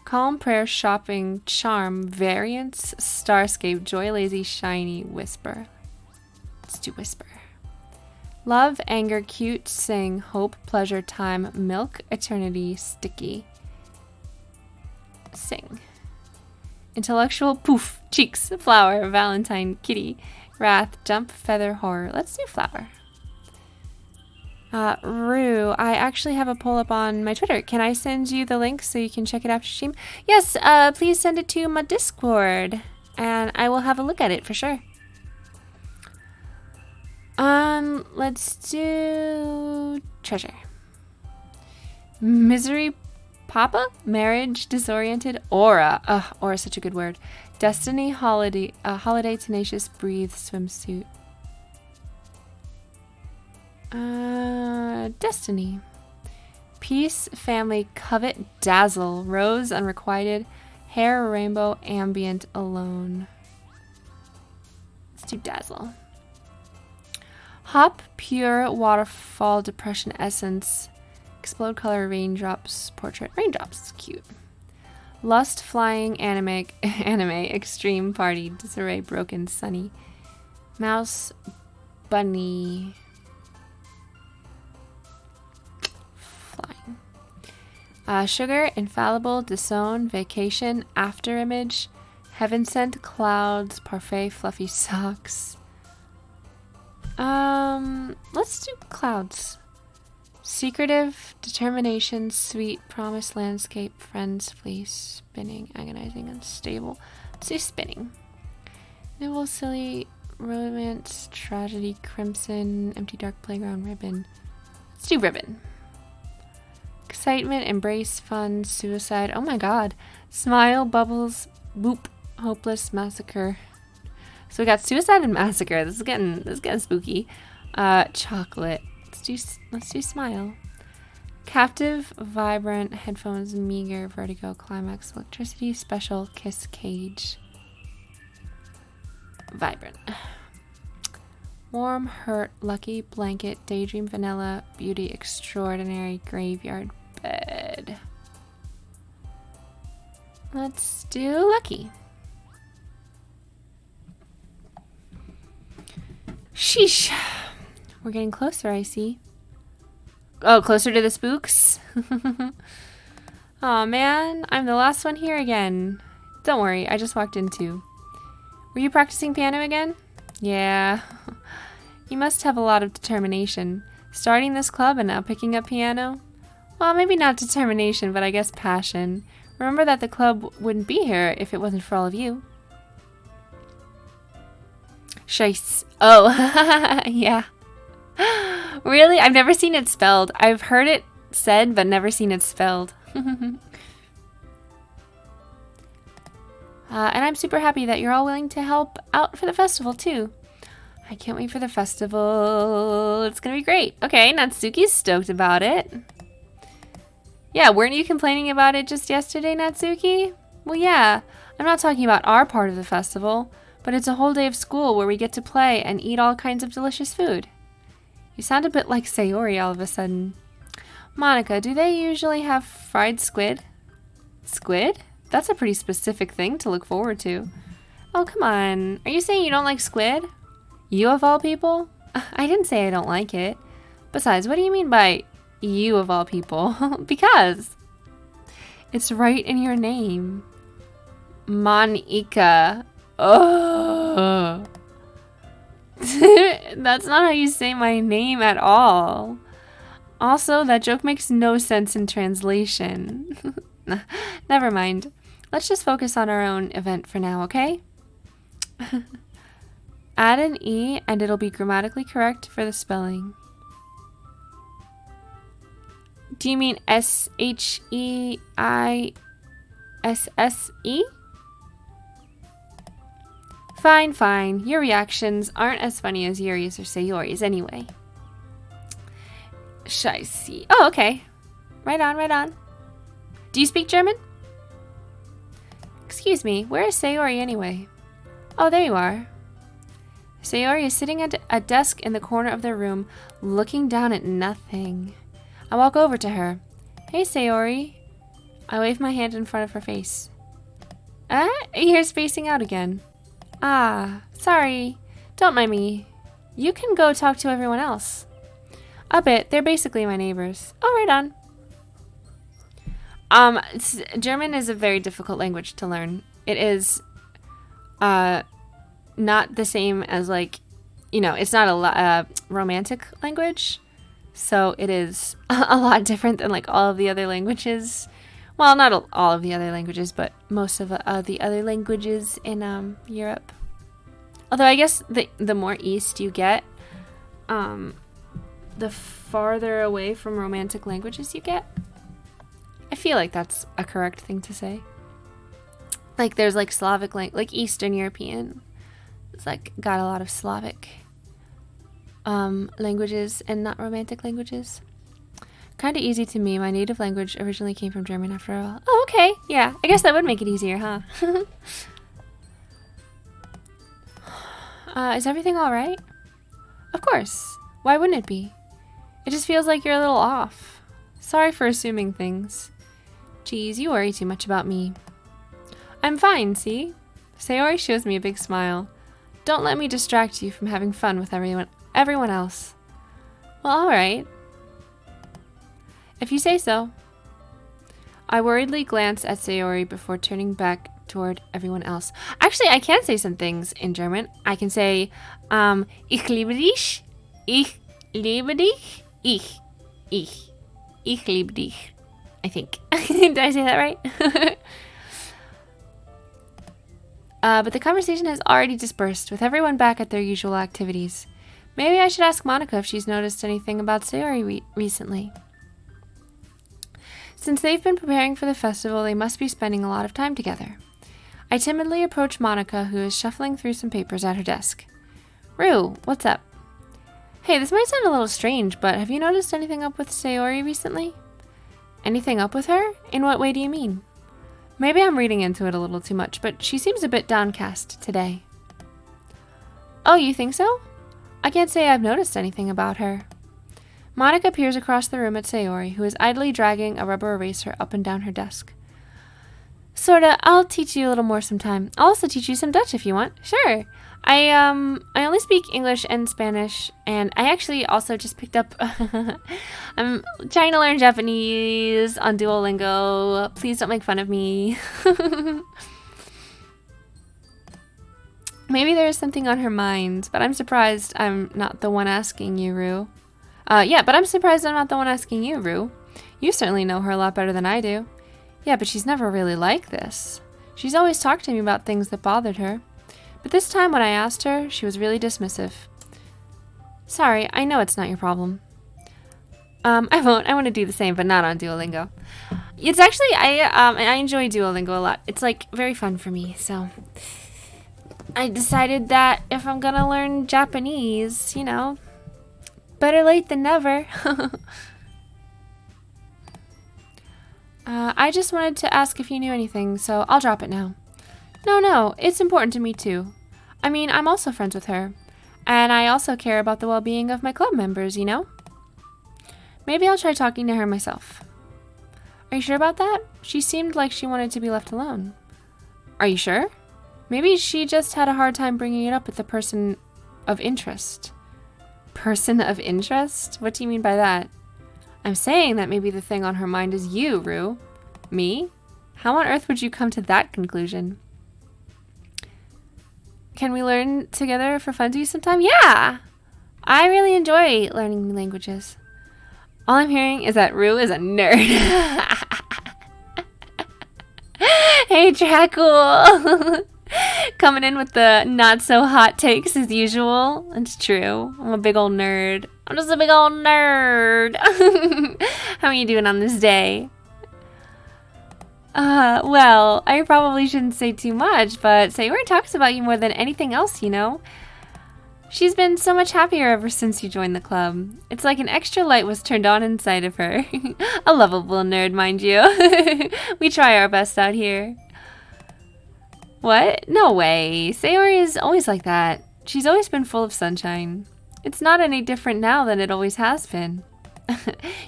Calm, prayer, shopping, charm, variance, starscape, joy, lazy, shiny, whisper. Let's do whisper. Love, anger, cute, sing, hope, pleasure, time, milk, eternity, sticky. Sing. Intellectual, poof, cheeks, flower, valentine, kitty, wrath, jump, feather, horror. Let's do flower. Rue, I actually have a poll up on my Twitter. Can I send you the link so you can check it after stream? Yes, please send it to my Discord, and I will have a look at it for sure. Let's do treasure. Misery, Papa, marriage, disoriented, aura. Aura is such a good word. Destiny, holiday, tenacious, breathe, swimsuit. Destiny. Peace, family, covet, dazzle, rose, unrequited, hair, rainbow, ambient, alone. Let's do dazzle. Hop Pure Waterfall Depression Essence. Explode Color Raindrops Portrait. Raindrops. Cute. Lust Flying Anime Extreme Party Disarray Broken Sunny. Mouse Bunny Flying. Sugar Infallible Disown Vacation After Image Heaven Sent Clouds Parfait Fluffy Socks. Let's do clouds. Secretive Determination Sweet Promise Landscape Friends Fleece Spinning Agonizing Unstable. Let's do spinning. Nibble Silly Romance Tragedy Crimson Empty Dark Playground Ribbon. Let's do ribbon. Excitement Embrace Fun Suicide. Oh my god. Smile Bubbles Boop Hopeless Massacre. So we got suicide and massacre. This is getting spooky. Chocolate. Let's do smile. Captive, vibrant, headphones, meager, vertigo, climax, electricity, special, kiss, cage. Vibrant. Warm, hurt, lucky, blanket, daydream, vanilla, beauty, extraordinary, graveyard, bed. Let's do lucky. Sheesh. We're getting closer, I see. Oh, closer to the spooks? Aw, man. I'm the last one here again. Don't worry, I just walked in too. Were you practicing piano again? Yeah. You must have a lot of determination. Starting this club and now picking up piano? Well, maybe not determination, but I guess passion. Remember that the club wouldn't be here if it wasn't for all of you. Scheiss. Oh, yeah. Really? I've never seen it spelled. I've heard it said, but never seen it spelled. And I'm super happy that you're all willing to help out for the festival, too. I can't wait for the festival. It's gonna be great. Okay, Natsuki's stoked about it. Yeah, weren't you complaining about it just yesterday, Natsuki? Well, yeah. I'm not talking about our part of the festival, but it's a whole day of school where we get to play and eat all kinds of delicious food. You sound a bit like Sayori all of a sudden. Monica, do they usually have fried squid? Squid? That's a pretty specific thing to look forward to. Oh, come on. Are you saying you don't like squid? You of all people? I didn't say I don't like it. Besides, what do you mean by you of all people? Because it's right in your name. Monica. Oh. That's not how you say my name at all. Also, that joke makes no sense in translation. Never mind. Let's just focus on our own event for now, okay? Add an E and it'll be grammatically correct for the spelling. Do you mean S-H-E-I-S-S-E? Fine, fine. Your reactions aren't as funny as Yuri's or Sayori's anyway. Scheisse. Oh, okay. Right on, right on. Do you speak German? Excuse me, where is Sayori anyway? Oh, there you are. Sayori is sitting at a desk in the corner of their room, looking down at nothing. I walk over to her. Hey, Sayori. I wave my hand in front of her face. You're spacing out again. Ah, sorry. Don't mind me. You can go talk to everyone else. A bit. They're basically my neighbors. Oh, right on. German is a very difficult language to learn. It is not the same as, like, you know, it's not a romantic language. So it is a lot different than, like, all of the other languages. Well, not all of the other languages, but most of the other languages in Europe. Although I guess the more east you get, the farther away from romantic languages you get. I feel like that's a correct thing to say. Like there's like Slavic, like Eastern European. It's like got a lot of Slavic languages and not romantic languages. Kind of easy to me. My native language originally came from German after all. Oh, okay. Yeah, I guess that would make it easier, huh? Is everything all right? Of course. Why wouldn't it be? It just feels like you're a little off. Sorry for assuming things. Geez, you worry too much about me. I'm fine, see? Sayori shows me a big smile. Don't let me distract you from having fun with everyone else. Well, alright. If you say so. I worriedly glance at Sayori before turning back toward everyone else. Actually, I can say some things in German. I can say, ich liebe dich, ich liebe dich, ich liebe dich. I think. Did I say that right? But the conversation has already dispersed, with everyone back at their usual activities. Maybe I should ask Monica if she's noticed anything about Sayori recently. Since they've been preparing for the festival, they must be spending a lot of time together. I timidly approach Monica, who is shuffling through some papers at her desk. Rue, what's up? Hey, this might sound a little strange, but have you noticed anything up with Sayori recently? Anything up with her? In what way do you mean? Maybe I'm reading into it a little too much, but she seems a bit downcast today. Oh, you think so? I can't say I've noticed anything about her. Monica peers across the room at Sayori, who is idly dragging a rubber eraser up and down her desk. Sorta, I'll teach you a little more sometime. I'll also teach you some Dutch if you want. Sure. I only speak English and Spanish, and I actually also just picked up I'm trying to learn Japanese on Duolingo. Please don't make fun of me. Maybe there is something on her mind, but I'm surprised I'm not the one asking you, Rue. But I'm surprised I'm not the one asking you, Rue. You certainly know her a lot better than I do. Yeah, but she's never really like this. She's always talked to me about things that bothered her. But this time when I asked her, she was really dismissive. Sorry, I know it's not your problem. I won't. I want to do the same, but not on Duolingo. It's actually, I enjoy Duolingo a lot. It's like very fun for me, so I decided that if I'm gonna learn Japanese, you know, better late than never. I just wanted to ask if you knew anything, so I'll drop it now. No, it's important to me too. I mean, I'm also friends with her. And I also care about the well-being of my club members, you know? Maybe I'll try talking to her myself. Are you sure about that? She seemed like she wanted to be left alone. Are you sure? Maybe she just had a hard time bringing it up with the person of interest. Person of interest? What do you mean by that? I'm saying that maybe the thing on her mind is you, Rue. Me? How on earth would you come to that conclusion? Can we learn together for funsies sometime? Yeah! I really enjoy learning new languages. All I'm hearing is that Rue is a nerd. Hey, Dracul! Coming in with the not-so-hot takes as usual. It's true. I'm a big old nerd. I'm just a big old nerd. How are you doing on this day? Well, I probably shouldn't say too much, but Sayori talks about you more than anything else, you know? She's been so much happier ever since you joined the club. It's like an extra light was turned on inside of her. A lovable nerd, mind you. We try our best out here. What? No way. Sayori is always like that. She's always been full of sunshine. It's not any different now than it always has been.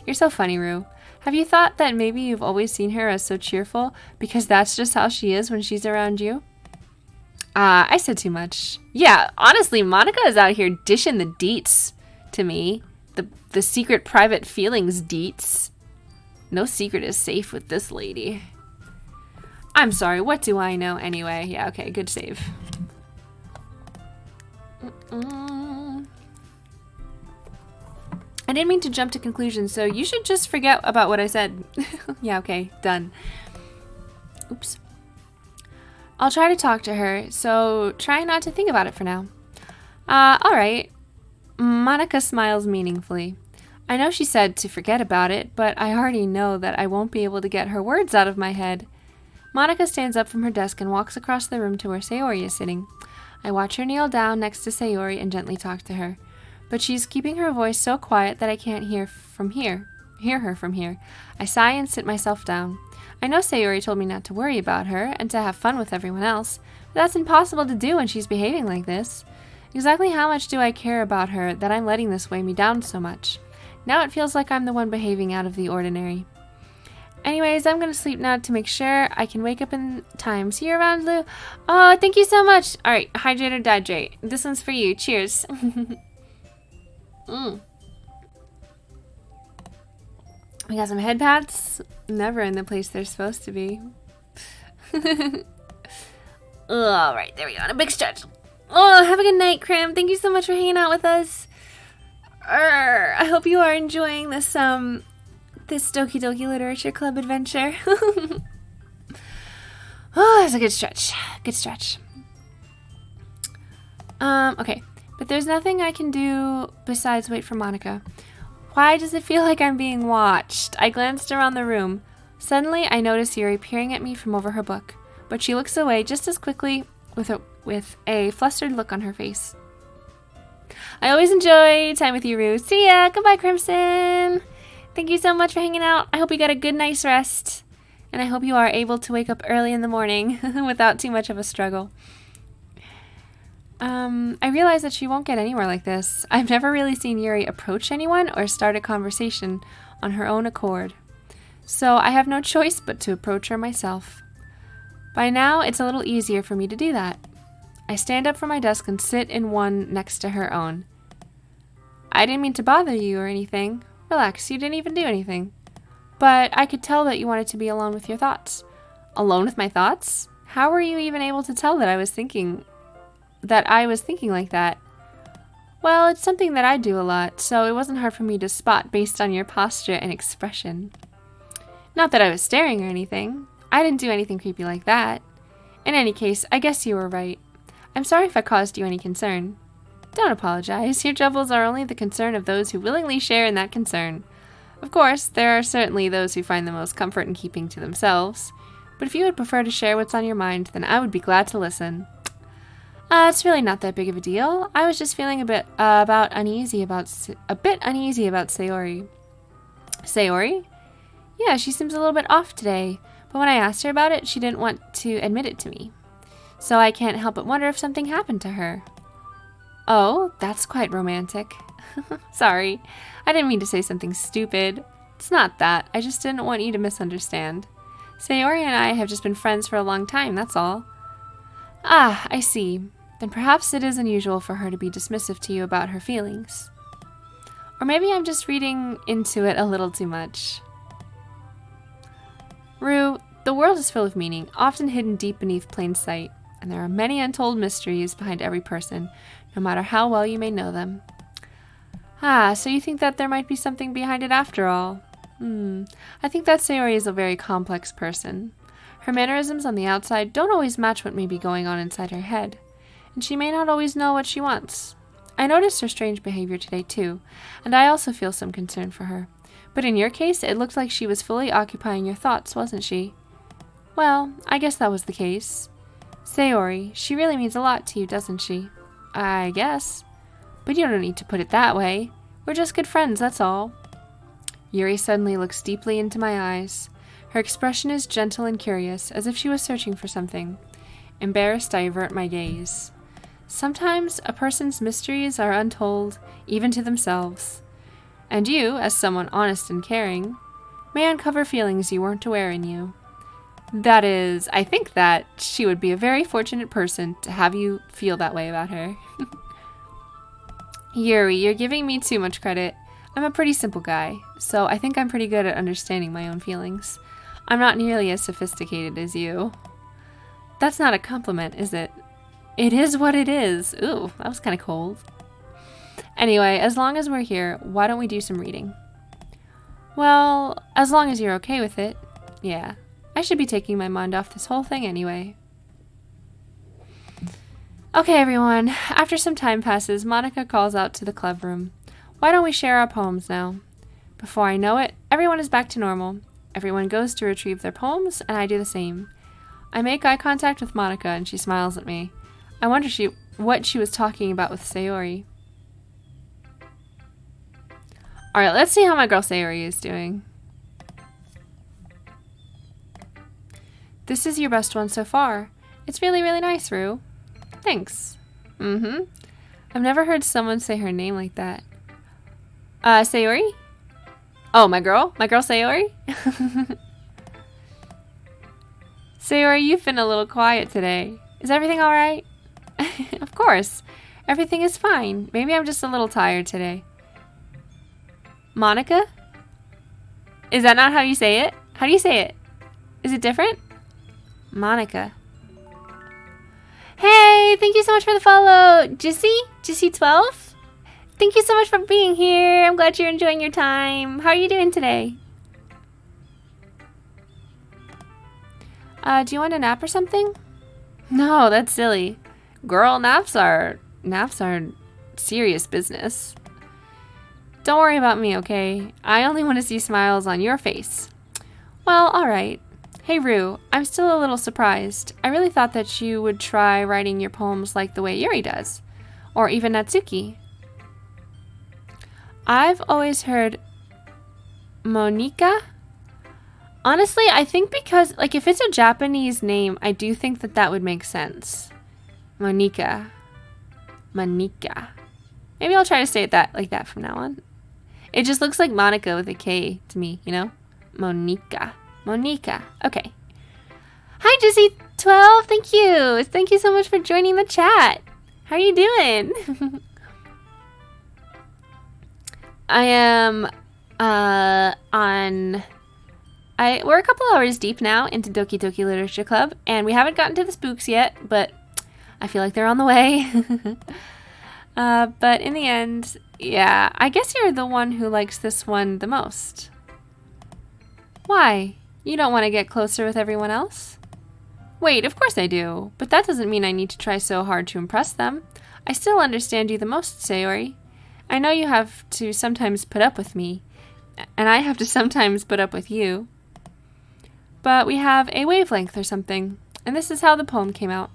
You're so funny, Rue. Have you thought that maybe you've always seen her as so cheerful because that's just how she is when she's around you? I said too much. Yeah, honestly, Monica is out here dishing the deets to me. The secret private feelings deets. No secret is safe with this lady. I'm sorry, what do I know anyway? Yeah, okay, good save. I didn't mean to jump to conclusions, so you should just forget about what I said. Yeah, okay, done. Oops. I'll try to talk to her, so try not to think about it for now. Alright. Monica smiles meaningfully. I know she said to forget about it, but I already know that I won't be able to get her words out of my head. Monica stands up from her desk and walks across the room to where Sayori is sitting. I watch her kneel down next to Sayori and gently talk to her. But she's keeping her voice so quiet that I can't hear her from here. I sigh and sit myself down. I know Sayori told me not to worry about her and to have fun with everyone else, but that's impossible to do when she's behaving like this. Exactly how much do I care about her that I'm letting this weigh me down so much? Now it feels like I'm the one behaving out of the ordinary. Anyways, I'm gonna sleep now to make sure I can wake up in time. See you around, Lou. Oh, thank you so much. Alright, hydrate or dihydrate. This one's for you. Cheers. We got some head pats. Never in the place they're supposed to be. Alright, there we go. And a big stretch. Oh, have a good night, Crim. Thank you so much for hanging out with us. I hope you are enjoying this this Doki Doki Literature Club adventure. Oh, that's a good stretch. Good stretch. Okay. But there's nothing I can do besides wait for Monica. Why does it feel like I'm being watched? I glanced around the room. Suddenly, I noticed Yuri peering at me from over her book, but she looks away just as quickly with a flustered look on her face. I always enjoy time with you, Rue. See ya! Goodbye, Crimson! Thank you so much for hanging out. I hope you got a good night's rest. And I hope you are able to wake up early in the morning without too much of a struggle. I realize that she won't get anywhere like this. I've never really seen Yuri approach anyone or start a conversation on her own accord. So I have no choice but to approach her myself. By now, it's a little easier for me to do that. I stand up from my desk and sit in one next to her own. I didn't mean to bother you or anything. Relax, you didn't even do anything. But I could tell that you wanted to be alone with your thoughts. Alone with my thoughts? How were you even able to tell that I was thinking like that? Well, it's something that I do a lot, so it wasn't hard for me to spot based on your posture and expression. Not that I was staring or anything. I didn't do anything creepy like that. In any case, I guess you were right. I'm sorry if I caused you any concern. Don't apologize. Your troubles are only the concern of those who willingly share in that concern. Of course, there are certainly those who find the most comfort in keeping to themselves. But if you would prefer to share what's on your mind, then I would be glad to listen. It's really not that big of a deal. I was just feeling a bit uneasy about Sayori. Sayori? Yeah, she seems a little bit off today, but when I asked her about it, she didn't want to admit it to me. So I can't help but wonder if something happened to her. Oh, that's quite romantic. Sorry, I didn't mean to say something stupid. It's not that. I just didn't want you to misunderstand. Sayori and I have just been friends for a long time, that's all. Ah, I see. Then perhaps it is unusual for her to be dismissive to you about her feelings. Or maybe I'm just reading into it a little too much. Rue, the world is full of meaning, often hidden deep beneath plain sight, and there are many untold mysteries behind every person, no matter how well you may know them. Ah, so you think that there might be something behind it after all? I think that Sayori is a very complex person. Her mannerisms on the outside don't always match what may be going on inside her head, and she may not always know what she wants. I noticed her strange behavior today too, and I also feel some concern for her. But in your case, it looked like she was fully occupying your thoughts, wasn't she? Well, I guess that was the case. Sayori, she really means a lot to you, doesn't she? I guess. But you don't need to put it that way. We're just good friends, that's all. Yuri suddenly looks deeply into my eyes. Her expression is gentle and curious, as if she was searching for something. Embarrassed, I avert my gaze. Sometimes a person's mysteries are untold, even to themselves. And you, as someone honest and caring, may uncover feelings you weren't aware in you. That is, I think that she would be a very fortunate person to have you feel that way about her. Yuri, you're giving me too much credit. I'm a pretty simple guy, so I think I'm pretty good at understanding my own feelings. I'm not nearly as sophisticated as you. That's not a compliment, is it? It is what it is. Ooh, that was kind of cold. Anyway, as long as we're here, why don't we do some reading? Well, as long as you're okay with it. Yeah, I should be taking my mind off this whole thing anyway. Okay, everyone. After some time passes, Monica calls out to the club room. Why don't we share our poems now? Before I know it, everyone is back to normal. Everyone goes to retrieve their poems, and I do the same. I make eye contact with Monica, and she smiles at me. I wonder what she was talking about with Sayori. Alright, let's see how my girl Sayori is doing. This is your best one so far. It's really, really nice, Rue. Thanks. I've never heard someone say her name like that. Sayori? Oh, my girl? My girl Sayori? Sayori, you've been a little quiet today. Is everything alright? Of course. Everything is fine. Maybe I'm just a little tired today. Monica? Is that not how you say it? How do you say it? Is it different? Monica. Hey, thank you so much for the follow. Jissy12? Thank you so much for being here. I'm glad you're enjoying your time. How are you doing today? Do you want a nap or something? No, that's silly. Girl, naps are serious business. Don't worry about me, okay? I only want to see smiles on your face. Well, alright. Hey Rue, I'm still a little surprised. I really thought that you would try writing your poems like the way Yuri does. Or even Natsuki. I've always heard Monika? Honestly, I think because, like, if it's a Japanese name, I do think that that would make sense. Monika. Monika. Maybe I'll try to say it like that from now on. It just looks like Monica with a K to me, you know? Monika. Monika. Okay. Hi, Jissy12. Thank you. Thank you so much for joining the chat. How are you doing? I am we're a couple hours deep now into Doki Doki Literature Club, and we haven't gotten to the spooks yet, but I feel like they're on the way. But in the end, yeah, I guess you're the one who likes this one the most. Why? You don't want to get closer with everyone else? Wait, of course I do, but that doesn't mean I need to try so hard to impress them. I still understand you the most, Sayori. I know you have to sometimes put up with me, and I have to sometimes put up with you. But we have a wavelength or something, and this is how the poem came out.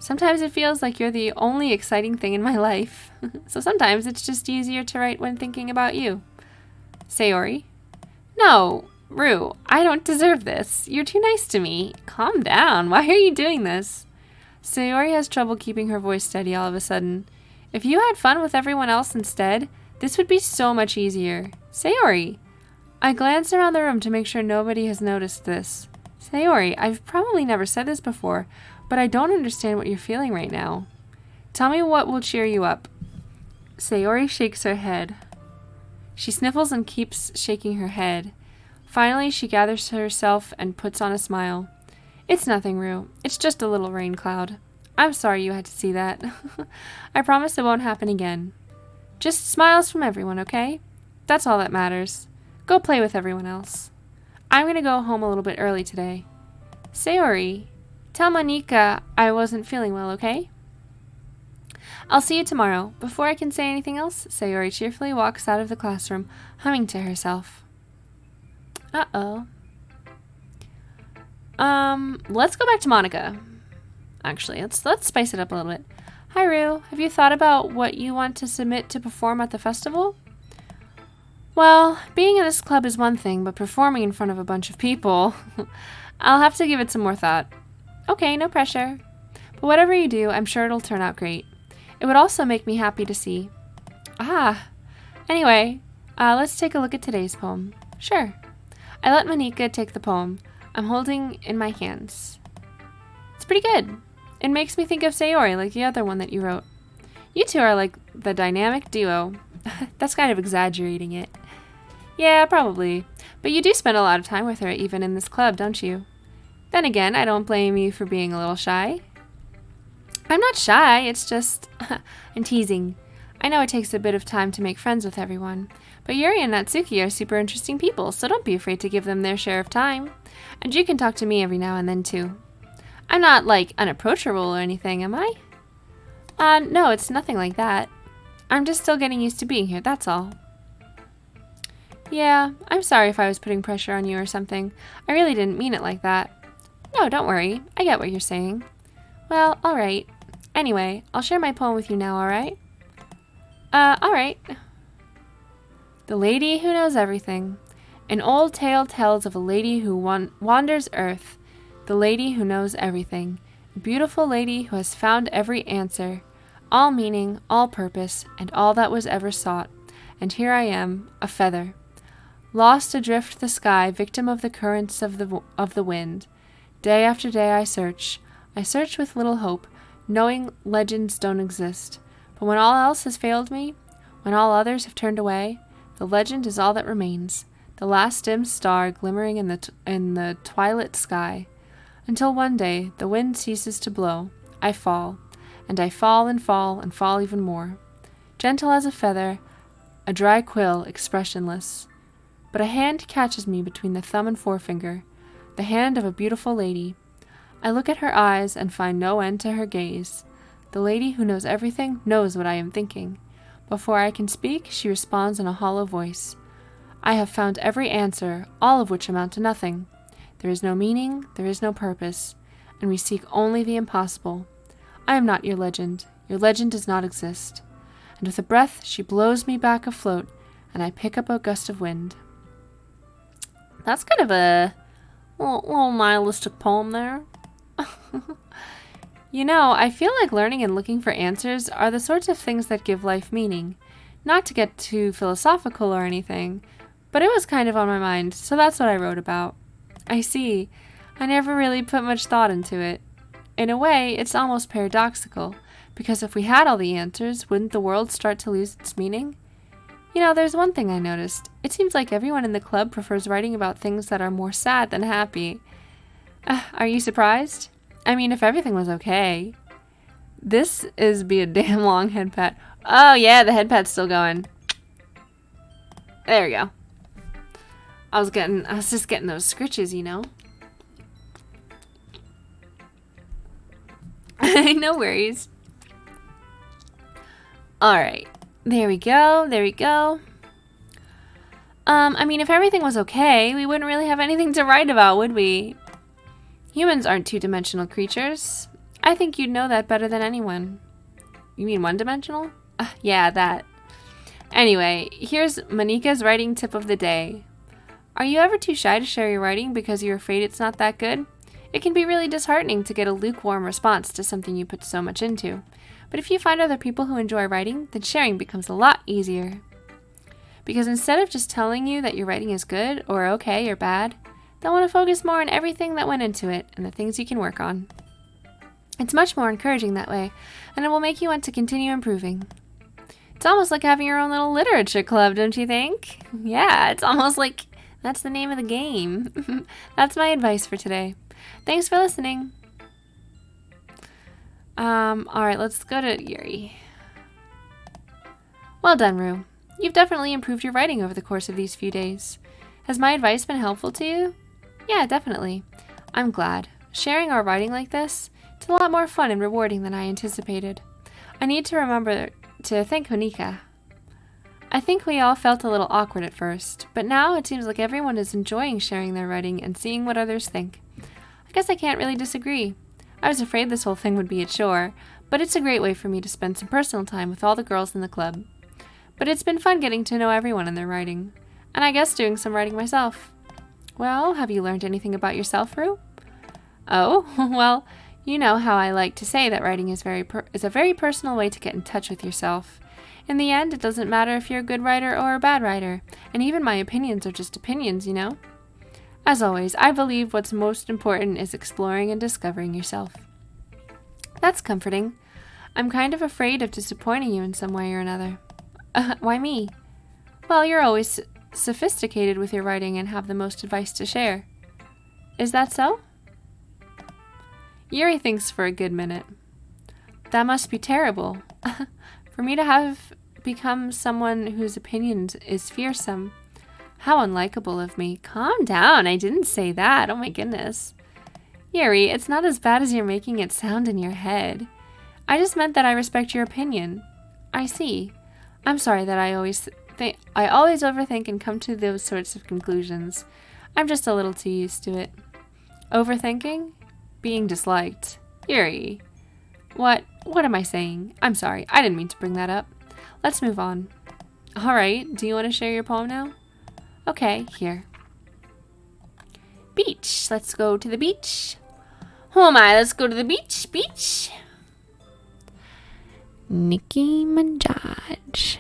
Sometimes it feels like you're the only exciting thing in my life, so sometimes it's just easier to write when thinking about you. Sayori? No, Rue, I don't deserve this. You're too nice to me. Calm down. Why are you doing this? Sayori has trouble keeping her voice steady all of a sudden. If you had fun with everyone else instead, this would be so much easier. Sayori! I glanced around the room to make sure nobody has noticed this. Sayori, I've probably never said this before, but I don't understand what you're feeling right now. Tell me what will cheer you up. Sayori shakes her head. She sniffles and keeps shaking her head. Finally, she gathers herself and puts on a smile. It's nothing, Rue. It's just a little rain cloud. I'm sorry you had to see that. I promise it won't happen again. Just smiles from everyone, okay? That's all that matters. Go play with everyone else. I'm gonna go home a little bit early today. Sayori, tell Monika I wasn't feeling well, okay? I'll see you tomorrow. Before I can say anything else, Sayori cheerfully walks out of the classroom, humming to herself. Uh-oh. Let's go back to Monica. Actually, let's spice it up a little bit. Hi, Rue. Have you thought about what you want to submit to perform at the festival? Well, being in this club is one thing, but performing in front of a bunch of people, I'll have to give it some more thought. Okay, no pressure. But whatever you do, I'm sure it'll turn out great. It would also make me happy to see. Anyway, let's take a look at today's poem. Sure. I let Monika take the poem I'm holding in my hands. It's pretty good. It makes me think of Sayori, like the other one that you wrote. You two are like the dynamic duo. That's kind of exaggerating it. Yeah, probably. But you do spend a lot of time with her, even in this club, don't you? Then again, I don't blame you for being a little shy. I'm not shy, it's just... I'm teasing. I know it takes a bit of time to make friends with everyone, but Yuri and Natsuki are super interesting people, so don't be afraid to give them their share of time. And you can talk to me every now and then, too. I'm not, like, unapproachable or anything, am I? No, it's nothing like that. I'm just still getting used to being here, that's all. Yeah, I'm sorry if I was putting pressure on you or something. I really didn't mean it like that. No, don't worry. I get what you're saying. Well, alright. Anyway, I'll share my poem with you now, alright? Alright. The Lady Who Knows Everything. An old tale tells of a lady who wanders earth. The lady who knows everything. A beautiful lady who has found every answer. all meaning, all purpose, and all that was ever sought. And here I am, a feather, lost adrift the sky, victim of the currents of the wind. Day after day I search with little hope, knowing legends don't exist. But when all else has failed me, when all others have turned away, the legend is all that remains, the last dim star glimmering in the twilight sky. Until one day the wind ceases to blow, I fall, and I fall and fall and fall even more. Gentle as a feather, a dry quill, expressionless. But a hand catches me between the thumb and forefinger, the hand of a beautiful lady. I look at her eyes and find no end to her gaze. The lady who knows everything knows what I am thinking. Before I can speak, she responds in a hollow voice. I have found every answer, all of which amount to nothing. There is no meaning, there is no purpose, and we seek only the impossible. I am not your legend. Your legend does not exist. And with a breath, she blows me back afloat, and I pick up a gust of wind. That's kind of a little nihilistic poem there. You know, I feel like learning and looking for answers are the sorts of things that give life meaning. Not to get too philosophical or anything, but it was kind of on my mind, so that's what I wrote about. I see. I never really put much thought into it. In a way, it's almost paradoxical, because if we had all the answers, wouldn't the world start to lose its meaning? You know, there's one thing I noticed. It seems like everyone in the club prefers writing about things that are more sad than happy. Are you surprised? I mean, if everything was okay. This is be a damn long head pat. Oh yeah, the head pat's still going. There we go. I was just getting those scritches, you know. No worries. Alright. There we go. There we go. I mean, if everything was okay, we wouldn't really have anything to write about, would we? Humans aren't two-dimensional creatures. I think you'd know that better than anyone. You mean one-dimensional? Yeah, that. Anyway, here's Monika's writing tip of the day. Are you ever too shy to share your writing because you're afraid it's not that good? It can be really disheartening to get a lukewarm response to something you put so much into. But if you find other people who enjoy writing, then sharing becomes a lot easier. Because instead of just telling you that your writing is good, or okay, or bad, they'll want to focus more on everything that went into it and the things you can work on. It's much more encouraging that way, and it will make you want to continue improving. It's almost like having your own little literature club, don't you think? Yeah, it's almost like that's the name of the game. That's my advice for today. Thanks for listening. Alright, let's go to Yuri. Well done, Rue. You've definitely improved your writing over the course of these few days. Has my advice been helpful to you? Yeah, definitely. I'm glad. Sharing our writing like this, it's a lot more fun and rewarding than I anticipated. I need to remember to thank Monika. I think we all felt a little awkward at first, but now it seems like everyone is enjoying sharing their writing and seeing what others think. I guess I can't really disagree. I was afraid this whole thing would be a chore, but it's a great way for me to spend some personal time with all the girls in the club. But it's been fun getting to know everyone and their writing, and I guess doing some writing myself. Well, have you learned anything about yourself, Rue? Oh, well, you know how I like to say that writing is a very personal way to get in touch with yourself. In the end, it doesn't matter if you're a good writer or a bad writer, and even my opinions are just opinions, you know? As always, I believe what's most important is exploring and discovering yourself. That's comforting. I'm kind of afraid of disappointing you in some way or another. Why me? Well, you're always sophisticated with your writing and have the most advice to share. Is that so? Yuri thinks for a good minute. That must be terrible. For me to have become someone whose opinion is fearsome. How unlikable of me. Calm down, I didn't say that. Oh my goodness. Yuri, it's not as bad as you're making it sound in your head. I just meant that I respect your opinion. I see. I'm sorry that I always overthink and come to those sorts of conclusions. I'm just a little too used to it. Overthinking? Being disliked. Yuri. What am I saying? I'm sorry, I didn't mean to bring that up. Let's move on. Alright, do you want to share your poem now? Okay, here. Beach. Let's go to the beach. Oh my, let's go to the beach. Beach. Nicki Minaj.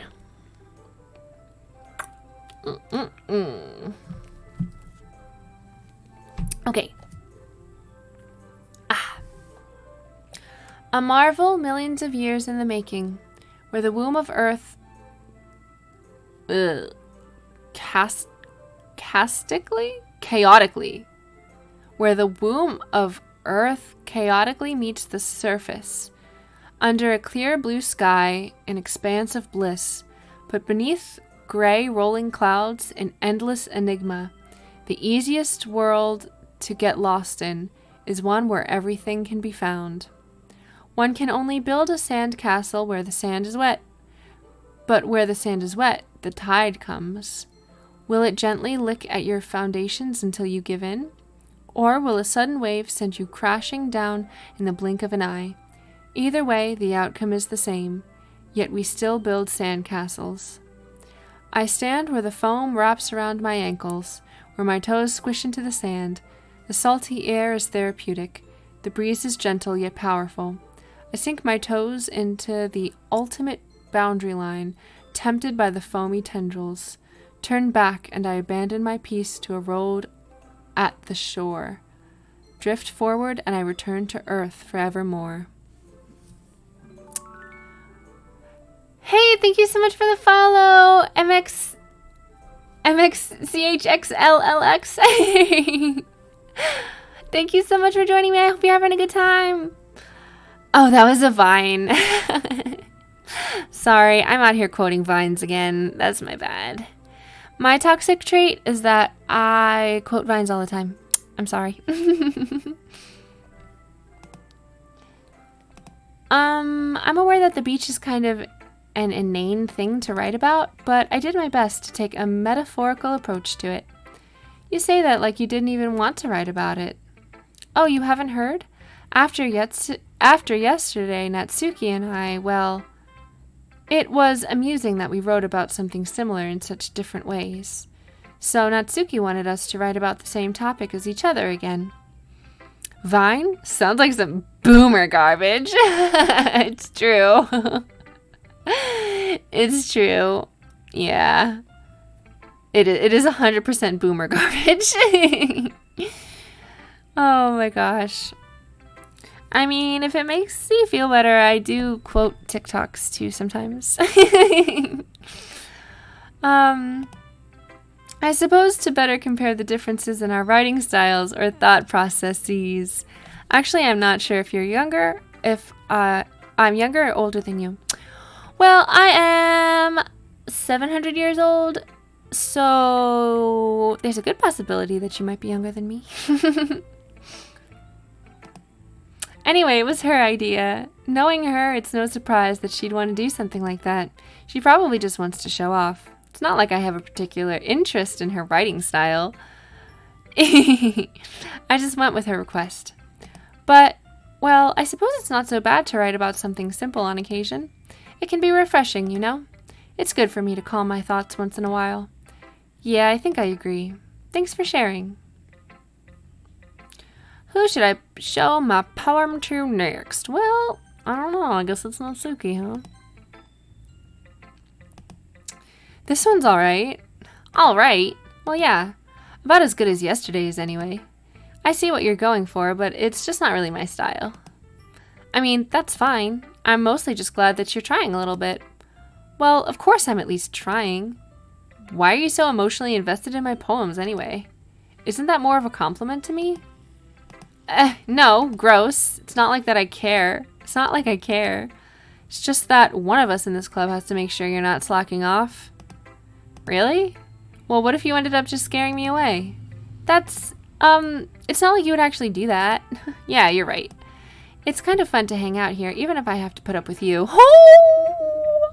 Okay. A marvel millions of years in the making, where the womb of Earth chaotically, where the womb of Earth chaotically meets the surface, under a clear blue sky, an expanse of bliss, but beneath gray rolling clouds, an endless enigma. The easiest world to get lost in is one where everything can be found. One can only build a sand castle where the sand is wet. But where the sand is wet, the tide comes. Will it gently lick at your foundations until you give in? Or will a sudden wave send you crashing down in the blink of an eye? Either way, the outcome is the same, yet we still build sand castles. I stand where the foam wraps around my ankles, where my toes squish into the sand. The salty air is therapeutic. The breeze is gentle yet powerful. I sink my toes into the ultimate boundary line, tempted by the foamy tendrils. Turn back, and I abandon my peace to a road at the shore. Drift forward, and I return to earth forevermore. Hey, thank you so much for the follow, MXCHXLLX. Thank you so much for joining me. I hope you're having a good time. Oh, that was a Vine. Sorry, I'm out here quoting Vines again. That's my bad. My toxic trait is that I quote Vines all the time. I'm sorry. I'm aware that the beach is kind of an inane thing to write about, but I did my best to take a metaphorical approach to it. You say that like you didn't even want to write about it. Oh, you haven't heard? After yesterday, Natsuki and I, well, it was amusing that we wrote about something similar in such different ways. So Natsuki wanted us to write about the same topic as each other again. Vine? Sounds like some boomer garbage. It's true. It's true. Yeah. It is 100% boomer garbage. Oh my gosh. I mean, if it makes you feel better, I do quote TikToks too sometimes. I suppose to better compare the differences in our writing styles or thought processes. Actually, I'm not sure if you're younger, I'm younger or older than you. Well, I am 700 years old, so there's a good possibility that you might be younger than me. Anyway, it was her idea. Knowing her, it's no surprise that she'd want to do something like that. She probably just wants to show off. It's not like I have a particular interest in her writing style. I just went with her request. But, well, I suppose it's not so bad to write about something simple on occasion. It can be refreshing, you know? It's good for me to calm my thoughts once in a while. Yeah, I think I agree. Thanks for sharing. Who should I show my poem to next? Well, I don't know. I guess it's Natsuki, huh? This one's alright. Alright? Well, yeah. About as good as yesterday's, anyway. I see what you're going for, but it's just not really my style. I mean, that's fine. I'm mostly just glad that you're trying a little bit. Well, of course I'm at least trying. Why are you so emotionally invested in my poems, anyway? Isn't that more of a compliment to me? No, gross. It's not like that I care. It's not like I care. It's just that one of us in this club has to make sure you're not slacking off. Really? Well, what if you ended up just scaring me away? It's not like you would actually do that. Yeah, you're right. It's kind of fun to hang out here, even if I have to put up with you. Oh!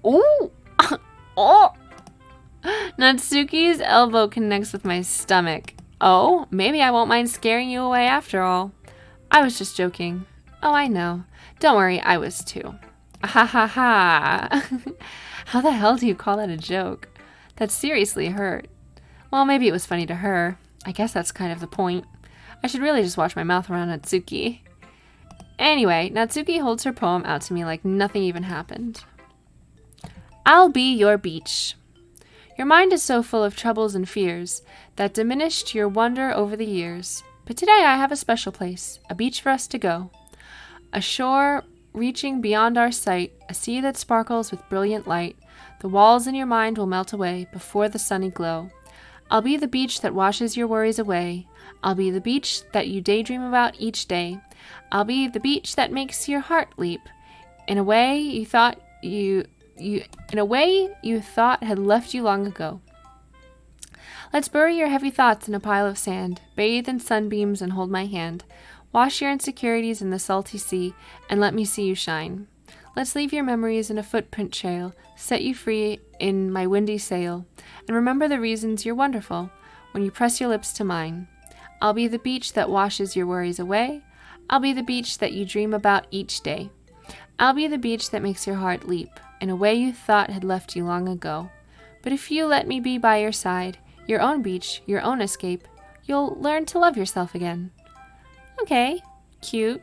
Ooh! Oh! Natsuki's elbow connects with my stomach. Oh, maybe I won't mind scaring you away after all. I was just joking. Oh, I know. Don't worry, I was too. Ha ha ha. How the hell do you call that a joke? That seriously hurt. Well, maybe it was funny to her. I guess that's kind of the point. I should really just watch my mouth around Natsuki. Anyway, Natsuki holds her poem out to me like nothing even happened. I'll be your beach. Your mind is so full of troubles and fears that diminished your wonder over the years. But today I have a special place, a beach for us to go. A shore reaching beyond our sight, a sea that sparkles with brilliant light. The walls in your mind will melt away before the sunny glow. I'll be the beach that washes your worries away. I'll be the beach that you daydream about each day. I'll be the beach that makes your heart leap. In a way you thought had left you long ago. Let's bury your heavy thoughts in a pile of sand, bathe in sunbeams and hold my hand. Wash your insecurities in the salty sea, and let me see you shine. Let's leave your memories in a footprint trail, set you free in my windy sail, and remember the reasons you're wonderful when you press your lips to mine. I'll be the beach that washes your worries away. I'll be the beach that you dream about each day. I'll be the beach that makes your heart leap in a way you thought had left you long ago. But if you let me be by your side, your own beach, your own escape, you'll learn to love yourself again. Okay, cute.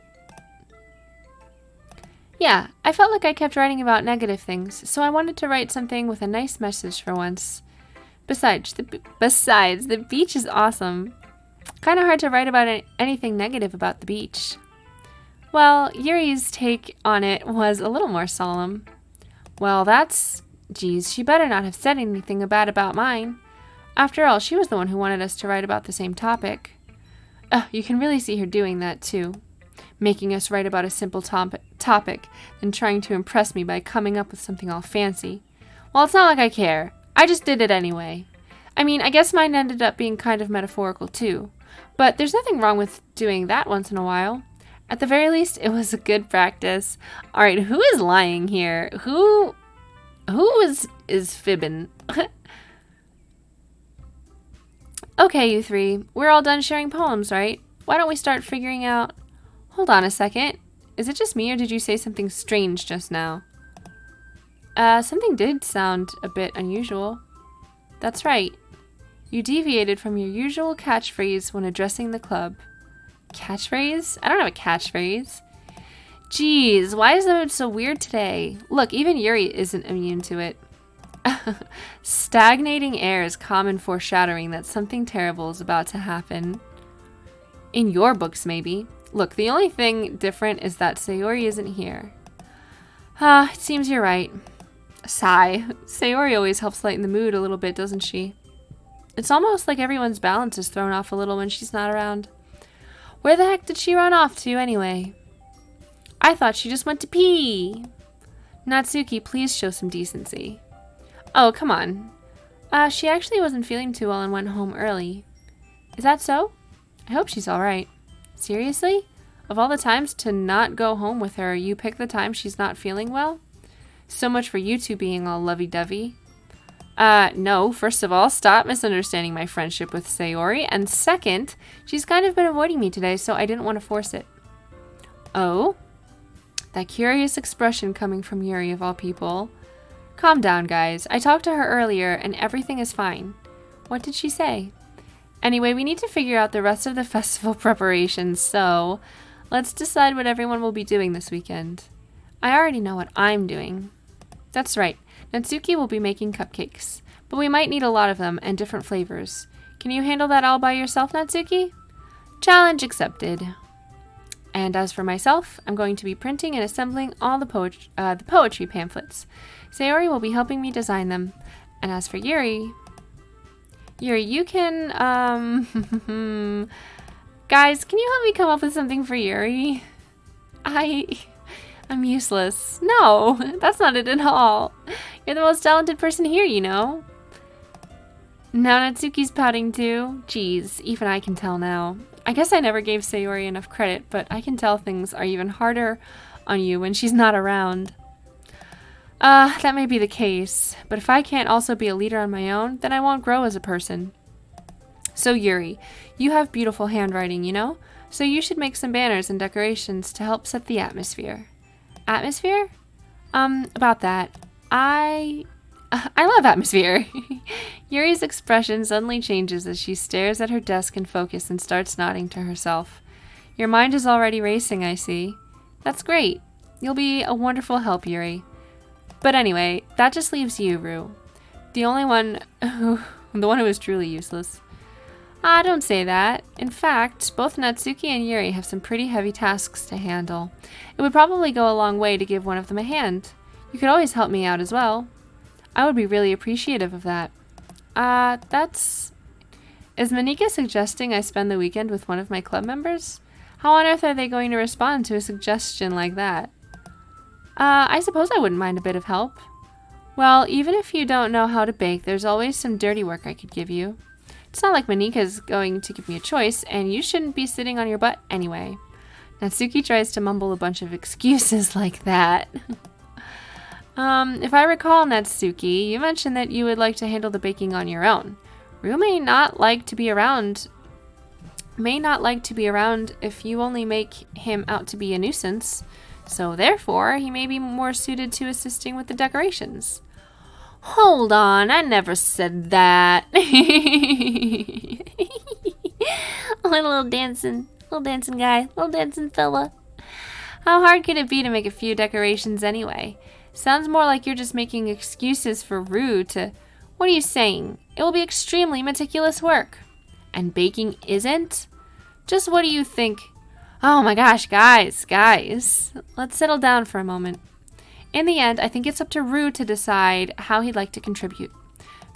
Yeah, I felt like I kept writing about negative things, so I wanted to write something with a nice message for once. Besides, the beach is awesome. Kind of hard to write about anything negative about the beach. Well, Yuri's take on it was a little more solemn. Well, geez, she better not have said anything bad about mine. After all, she was the one who wanted us to write about the same topic. You can really see her doing that, too. Making us write about a simple topic, and trying to impress me by coming up with something all fancy. Well, it's not like I care. I just did it anyway. I mean, I guess mine ended up being kind of metaphorical, too. But there's nothing wrong with doing that once in a while. At the very least, it was a good practice. Alright, who is lying here? Who is fibbing? Okay, you three. We're all done sharing poems, right? Why don't we start figuring out... Hold on a second. Is it just me, or did you say something strange just now? Something did sound a bit unusual. That's right. You deviated from your usual catchphrase when addressing the club. Catchphrase? I don't have a catchphrase. Jeez, why is it so weird today? Look, even Yuri isn't immune to it. Stagnating air is common foreshadowing that something terrible is about to happen. In your books, maybe. Look, the only thing different is that Sayori isn't here. It seems you're right. Sigh. Sayori always helps lighten the mood a little bit, doesn't she? It's almost like everyone's balance is thrown off a little when she's not around. Where the heck did she run off to, anyway? I thought she just went to pee. Natsuki, please show some decency. Oh, come on. She actually wasn't feeling too well and went home early. Is that so? I hope she's alright. Seriously? Of all the times to not go home with her, you pick the time she's not feeling well? So much for you two being all lovey-dovey. No, first of all, stop misunderstanding my friendship with Sayori, and second, she's kind of been avoiding me today, so I didn't want to force it. Oh? That curious expression coming from Yuri of all people. Calm down, guys. I talked to her earlier, and everything is fine. What did she say? Anyway, we need to figure out the rest of the festival preparations, so let's decide what everyone will be doing this weekend. I already know what I'm doing. That's right. Natsuki will be making cupcakes, but we might need a lot of them and different flavors. Can you handle that all by yourself, Natsuki? Challenge accepted. And as for myself, I'm going to be printing and assembling all the poetry pamphlets. Sayori will be helping me design them. And as for Yuri, you can, guys, can you help me come up with something for Yuri? I'm useless. No, that's not it at all. You're the most talented person here, you know. Now Natsuki's pouting too. Jeez, even I can tell now. I guess I never gave Sayori enough credit, but I can tell things are even harder on you when she's not around. That may be the case, but if I can't also be a leader on my own, then I won't grow as a person. So Yuri, you have beautiful handwriting, you know? So you should make some banners and decorations to help set the atmosphere. Atmosphere? About that. I love atmosphere. Yuri's expression suddenly changes as she stares at her desk in focus and starts nodding to herself. Your mind is already racing, I see. That's great. You'll be a wonderful help, Yuri. But anyway, that just leaves you, Rue. The one who is truly useless. Ah, don't say that. In fact, both Natsuki and Yuri have some pretty heavy tasks to handle. It would probably go a long way to give one of them a hand. You could always help me out as well. I would be really appreciative of that. Is Manika suggesting I spend the weekend with one of my club members? How on earth are they going to respond to a suggestion like that? I suppose I wouldn't mind a bit of help. Well, even if you don't know how to bake, there's always some dirty work I could give you. It's not like Manika's going to give me a choice, and you shouldn't be sitting on your butt anyway. Natsuki tries to mumble a bunch of excuses like that. If I recall, Natsuki, you mentioned that you would like to handle the baking on your own. Ryu may not like to be around if you only make him out to be a nuisance. So therefore, he may be more suited to assisting with the decorations. Hold on, I never said that. little dancing guy, little dancing fella. How hard could it be to make a few decorations anyway? Sounds more like you're just making excuses for Rue to... What are you saying? It will be extremely meticulous work. And baking isn't? Just what do you think? Oh my gosh, guys. Let's settle down for a moment. In the end, I think it's up to Rue to decide how he'd like to contribute.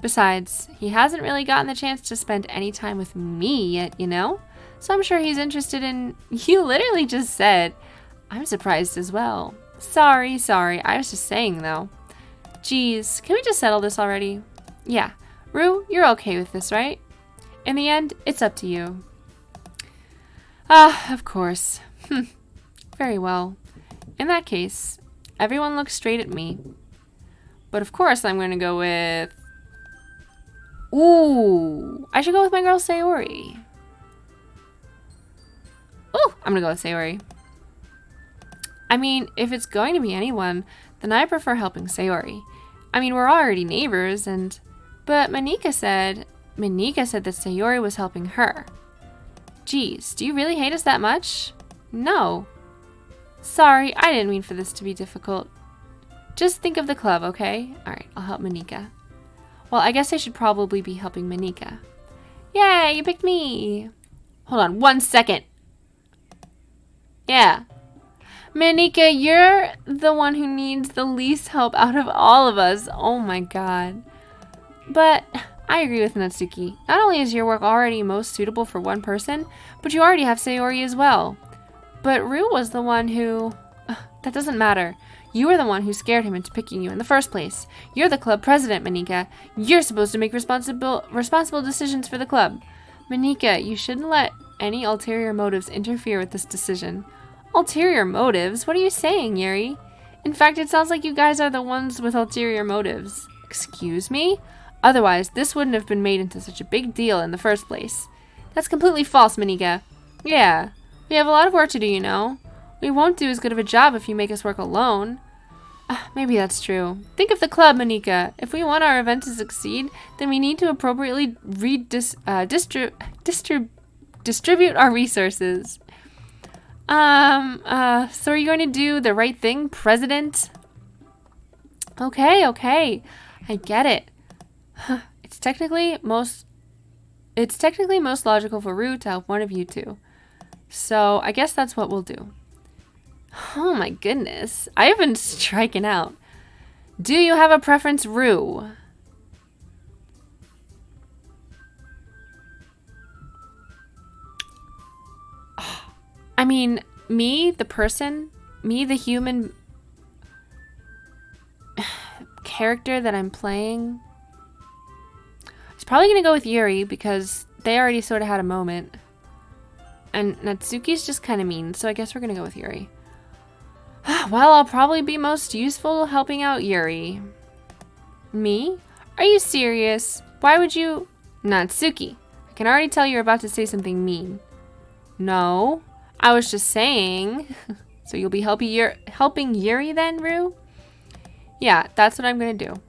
Besides, he hasn't really gotten the chance to spend any time with me yet, you know? So I'm sure he's interested in... You literally just said... I'm surprised as well. Sorry. I was just saying, though. Geez, can we just settle this already? Yeah. Rue, you're okay with this, right? In the end, it's up to you. Of course. Very well. In that case... Everyone looks straight at me. But of course I'm going to go with... Ooh, I should go with my girl Sayori. Ooh, I'm going to go with Sayori. I mean, if it's going to be anyone, then I prefer helping Sayori. I mean, we're already neighbors and... But Manika said that Sayori was helping her. Geez, do you really hate us that much? No. Sorry, I didn't mean for this to be difficult. Just think of the club, okay? Alright, I'll help Manika. Well, I guess I should probably be helping Manika. Yay, you picked me! Hold on 1 second. Yeah. Manika, you're the one who needs the least help out of all of us. Oh my god. But I agree with Natsuki. Not only is your work already most suitable for one person, but you already have Sayori as well. But Rue was the one who... that doesn't matter. You were the one who scared him into picking you in the first place. You're the club president, Manika. You're supposed to make responsible decisions for the club. Manika, you shouldn't let any ulterior motives interfere with this decision. Ulterior motives? What are you saying, Yuri? In fact, it sounds like you guys are the ones with ulterior motives. Excuse me? Otherwise, this wouldn't have been made into such a big deal in the first place. That's completely false, Manika. Yeah. We have a lot of work to do, you know. We won't do as good of a job if you make us work alone. Maybe that's true. Think of the club, Manika. If we want our event to succeed, then we need to appropriately distribute our resources. So are you going to do the right thing, President? Okay. I get it. It's technically most logical for Rue to help one of you two. So I guess that's what we'll do. Oh my goodness. I've been striking out. Do you have a preference, Rue? I mean, me, the human character that I'm playing, is probably going to go with Yuri because they already sort of had a moment. And Natsuki's just kind of mean, so I guess we're going to go with Yuri. Well, I'll probably be most useful helping out Yuri. Me? Are you serious? Why would you... Natsuki, I can already tell you're about to say something mean. No, I was just saying. So you'll be helping Yuri then, Rue? Yeah, that's what I'm going to do.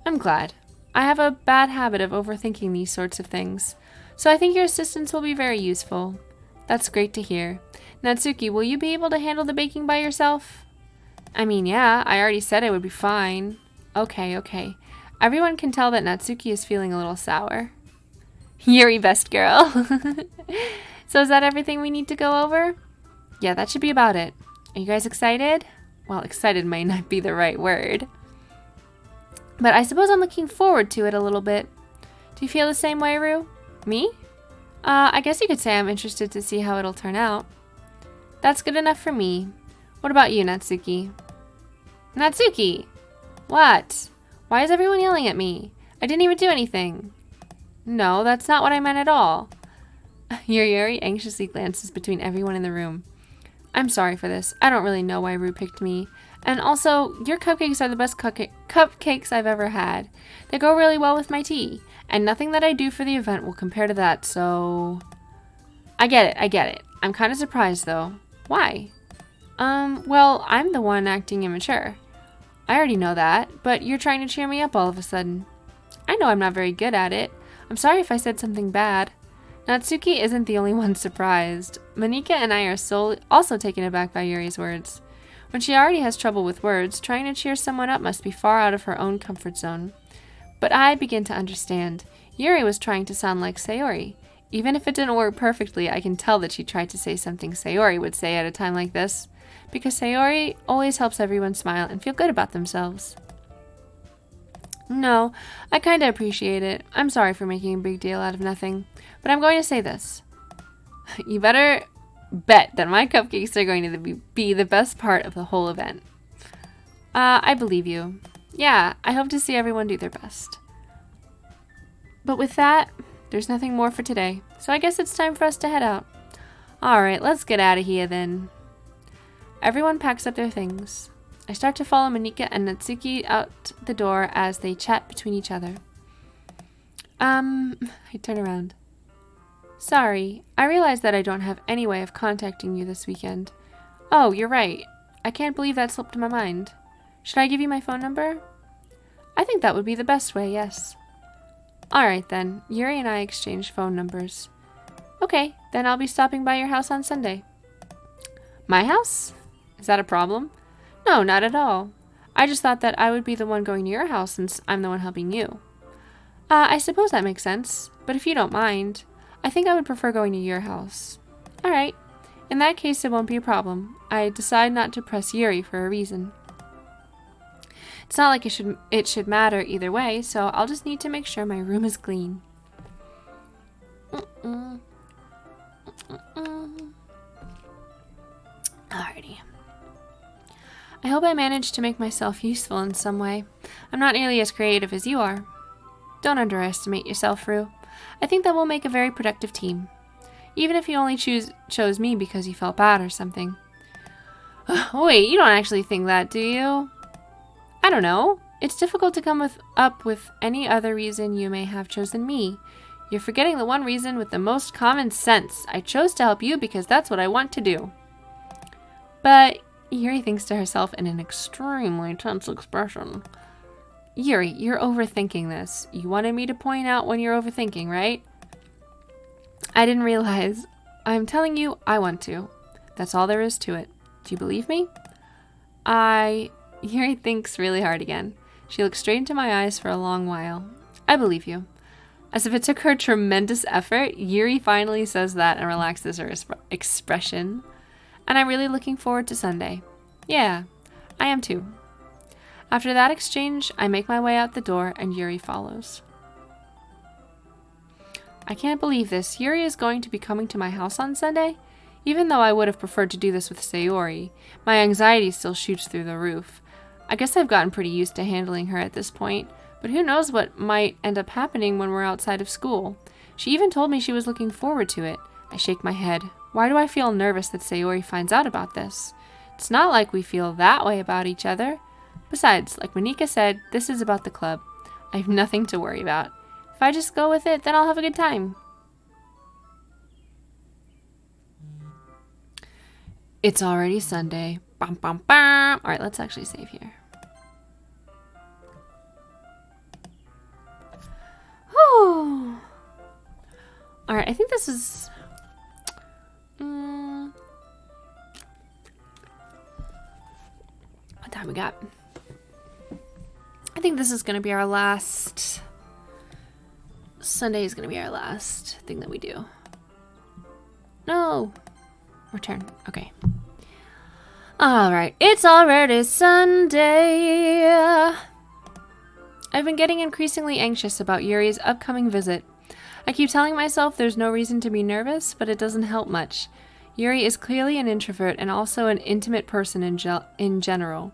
I'm glad. I have a bad habit of overthinking these sorts of things, so I think your assistance will be very useful. That's great to hear. Natsuki, will you be able to handle the baking by yourself? I mean, yeah, I already said I would be fine. Okay. Everyone can tell that Natsuki is feeling a little sour. Yuri, best girl. So is that everything we need to go over? Yeah, that should be about it. Are you guys excited? Well, excited might not be the right word. But I suppose I'm looking forward to it a little bit. Do you feel the same way, Rue? Me? I guess you could say I'm interested to see how it'll turn out. That's good enough for me. What about you, Natsuki? Natsuki! What? Why is everyone yelling at me? I didn't even do anything. No, that's not what I meant at all. Yuri anxiously glances between everyone in the room. I'm sorry for this. I don't really know why Rue picked me. And also, your cupcakes are the best cupcakes I've ever had. They go really well with my tea. And nothing that I do for the event will compare to that, so... I get it. I'm kind of surprised, though. Why? Well, I'm the one acting immature. I already know that, but you're trying to cheer me up all of a sudden. I know I'm not very good at it. I'm sorry if I said something bad. Natsuki isn't the only one surprised. Monika and I are also taken aback by Yuri's words. When she already has trouble with words, trying to cheer someone up must be far out of her own comfort zone. But I begin to understand. Yuri was trying to sound like Sayori. Even if it didn't work perfectly, I can tell that she tried to say something Sayori would say at a time like this. Because Sayori always helps everyone smile and feel good about themselves. No, I kinda appreciate it. I'm sorry for making a big deal out of nothing. But I'm going to say this. You better bet that my cupcakes are going to be the best part of the whole event. I believe you. Yeah, I hope to see everyone do their best. But with that, there's nothing more for today. So I guess it's time for us to head out. Alright, let's get out of here then. Everyone packs up their things. I start to follow Monika and Natsuki out the door as they chat between each other. I turn around. Sorry, I realize that I don't have any way of contacting you this weekend. Oh, you're right. I can't believe that slipped my mind. Should I give you my phone number? I think that would be the best way, yes. Alright then, Yuri and I exchanged phone numbers. Okay, then I'll be stopping by your house on Sunday. My house? Is that a problem? No, not at all. I just thought that I would be the one going to your house since I'm the one helping you. I suppose that makes sense, but if you don't mind, I think I would prefer going to your house. Alright, in that case it won't be a problem. I decide not to press Yuri for a reason. It's not like it should matter either way, so I'll just need to make sure my room is clean. Alrighty. I hope I managed to make myself useful in some way. I'm not nearly as creative as you are. Don't underestimate yourself, Rue. I think that we'll make a very productive team. Even if you only chose me because you felt bad or something. Wait, you don't actually think that, do you? I don't know. It's difficult to come up with any other reason you may have chosen me. You're forgetting the one reason with the most common sense. I chose to help you because that's what I want to do. But Yuri thinks to herself in an extremely tense expression. Yuri, you're overthinking this. You wanted me to point out when you're overthinking, right? I didn't realize. I'm telling you, I want to. That's all there is to it. Do you believe me? Yuri thinks really hard again. She looks straight into my eyes for a long while. I believe you. As if it took her tremendous effort, Yuri finally says that and relaxes her expression. And I'm really looking forward to Sunday. Yeah, I am too. After that exchange, I make my way out the door and Yuri follows. I can't believe this. Yuri is going to be coming to my house on Sunday? Even though I would have preferred to do this with Sayori, my anxiety still shoots through the roof. I guess I've gotten pretty used to handling her at this point, but who knows what might end up happening when we're outside of school. She even told me she was looking forward to it. I shake my head. Why do I feel nervous that Sayori finds out about this? It's not like we feel that way about each other. Besides, like Monika said, this is about the club. I have nothing to worry about. If I just go with it, then I'll have a good time. It's already Sunday. Bum, bum, bum. Alright, let's actually save here. Whew. Alright, I think this is... What time we got? I think this is going to be our last... Sunday is going to be our last thing that we do. No! Return. Okay. Alright. It's already Sunday. I've been getting increasingly anxious about Yuri's upcoming visit. I keep telling myself there's no reason to be nervous, but it doesn't help much. Yuri is clearly an introvert and also an intimate person in general.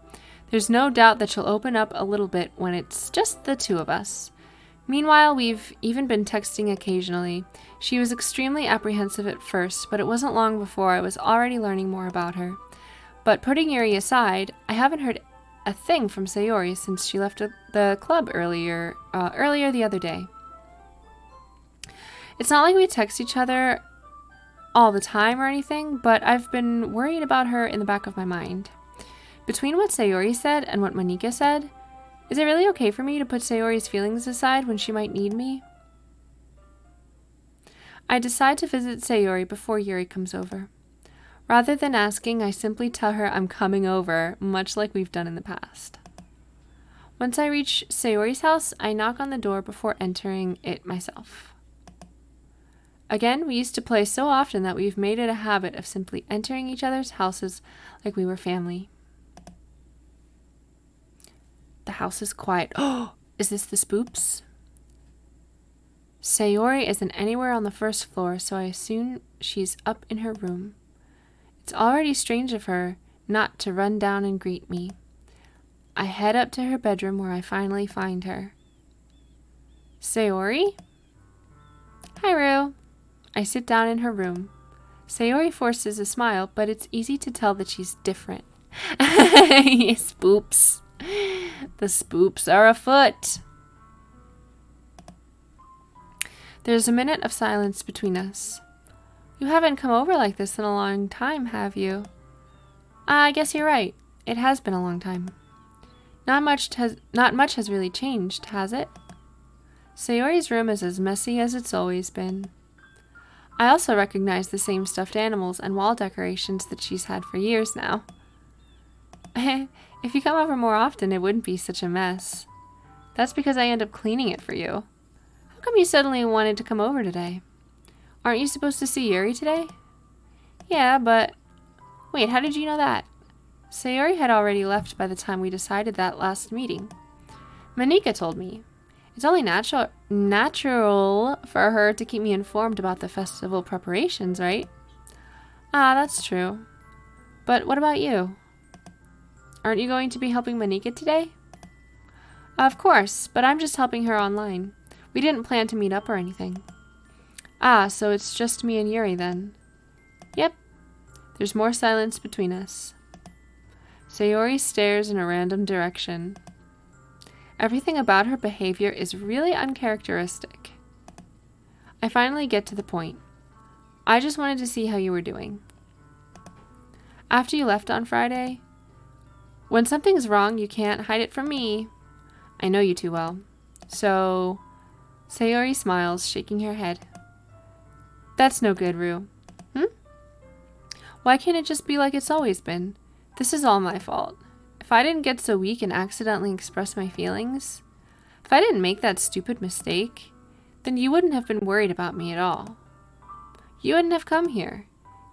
There's no doubt that she'll open up a little bit when it's just the two of us. Meanwhile, we've even been texting occasionally. She was extremely apprehensive at first, but it wasn't long before I was already learning more about her. But putting Yuri aside, I haven't heard a thing from Sayori since she left the club earlier the other day. It's not like we text each other all the time or anything, but I've been worried about her in the back of my mind. Between what Sayori said and what Monika said, is it really okay for me to put Sayori's feelings aside when she might need me? I decide to visit Sayori before Yuri comes over. Rather than asking, I simply tell her I'm coming over, much like we've done in the past. Once I reach Sayori's house, I knock on the door before entering it myself. Again, we used to play so often that we've made it a habit of simply entering each other's houses like we were family. The house is quiet. Oh, is this the spoops? Sayori isn't anywhere on the first floor, so I assume she's up in her room. It's already strange of her not to run down and greet me. I head up to her bedroom where I finally find her. Sayori? Hi, Rue. I sit down in her room. Sayori forces a smile, but it's easy to tell that she's different. Spoops. The spoops are afoot. There's a minute of silence between us. You haven't come over like this in a long time, have you? I guess you're right. It has been a long time. Not much has really changed, has it? Sayori's room is as messy as it's always been. I also recognize the same stuffed animals and wall decorations that she's had for years now. If you come over more often, it wouldn't be such a mess. That's because I end up cleaning it for you. How come you suddenly wanted to come over today? Aren't you supposed to see Yuri today? Yeah, but... Wait, how did you know that? Sayori had already left by the time we decided that last meeting. Monika told me. It's only natural for her to keep me informed about the festival preparations, right? Ah, that's true. But what about you? Aren't you going to be helping Monika today? Of course, but I'm just helping her online. We didn't plan to meet up or anything. Ah, so it's just me and Yuri then. Yep. There's more silence between us. Sayori stares in a random direction. Everything about her behavior is really uncharacteristic. I finally get to the point. I just wanted to see how you were doing. After you left on Friday, when something's wrong, you can't hide it from me. I know you too well. So, Sayori smiles, shaking her head. That's no good, Rue. Why can't it just be like it's always been? This is all my fault. If I didn't get so weak and accidentally express my feelings, if I didn't make that stupid mistake, then you wouldn't have been worried about me at all. You wouldn't have come here.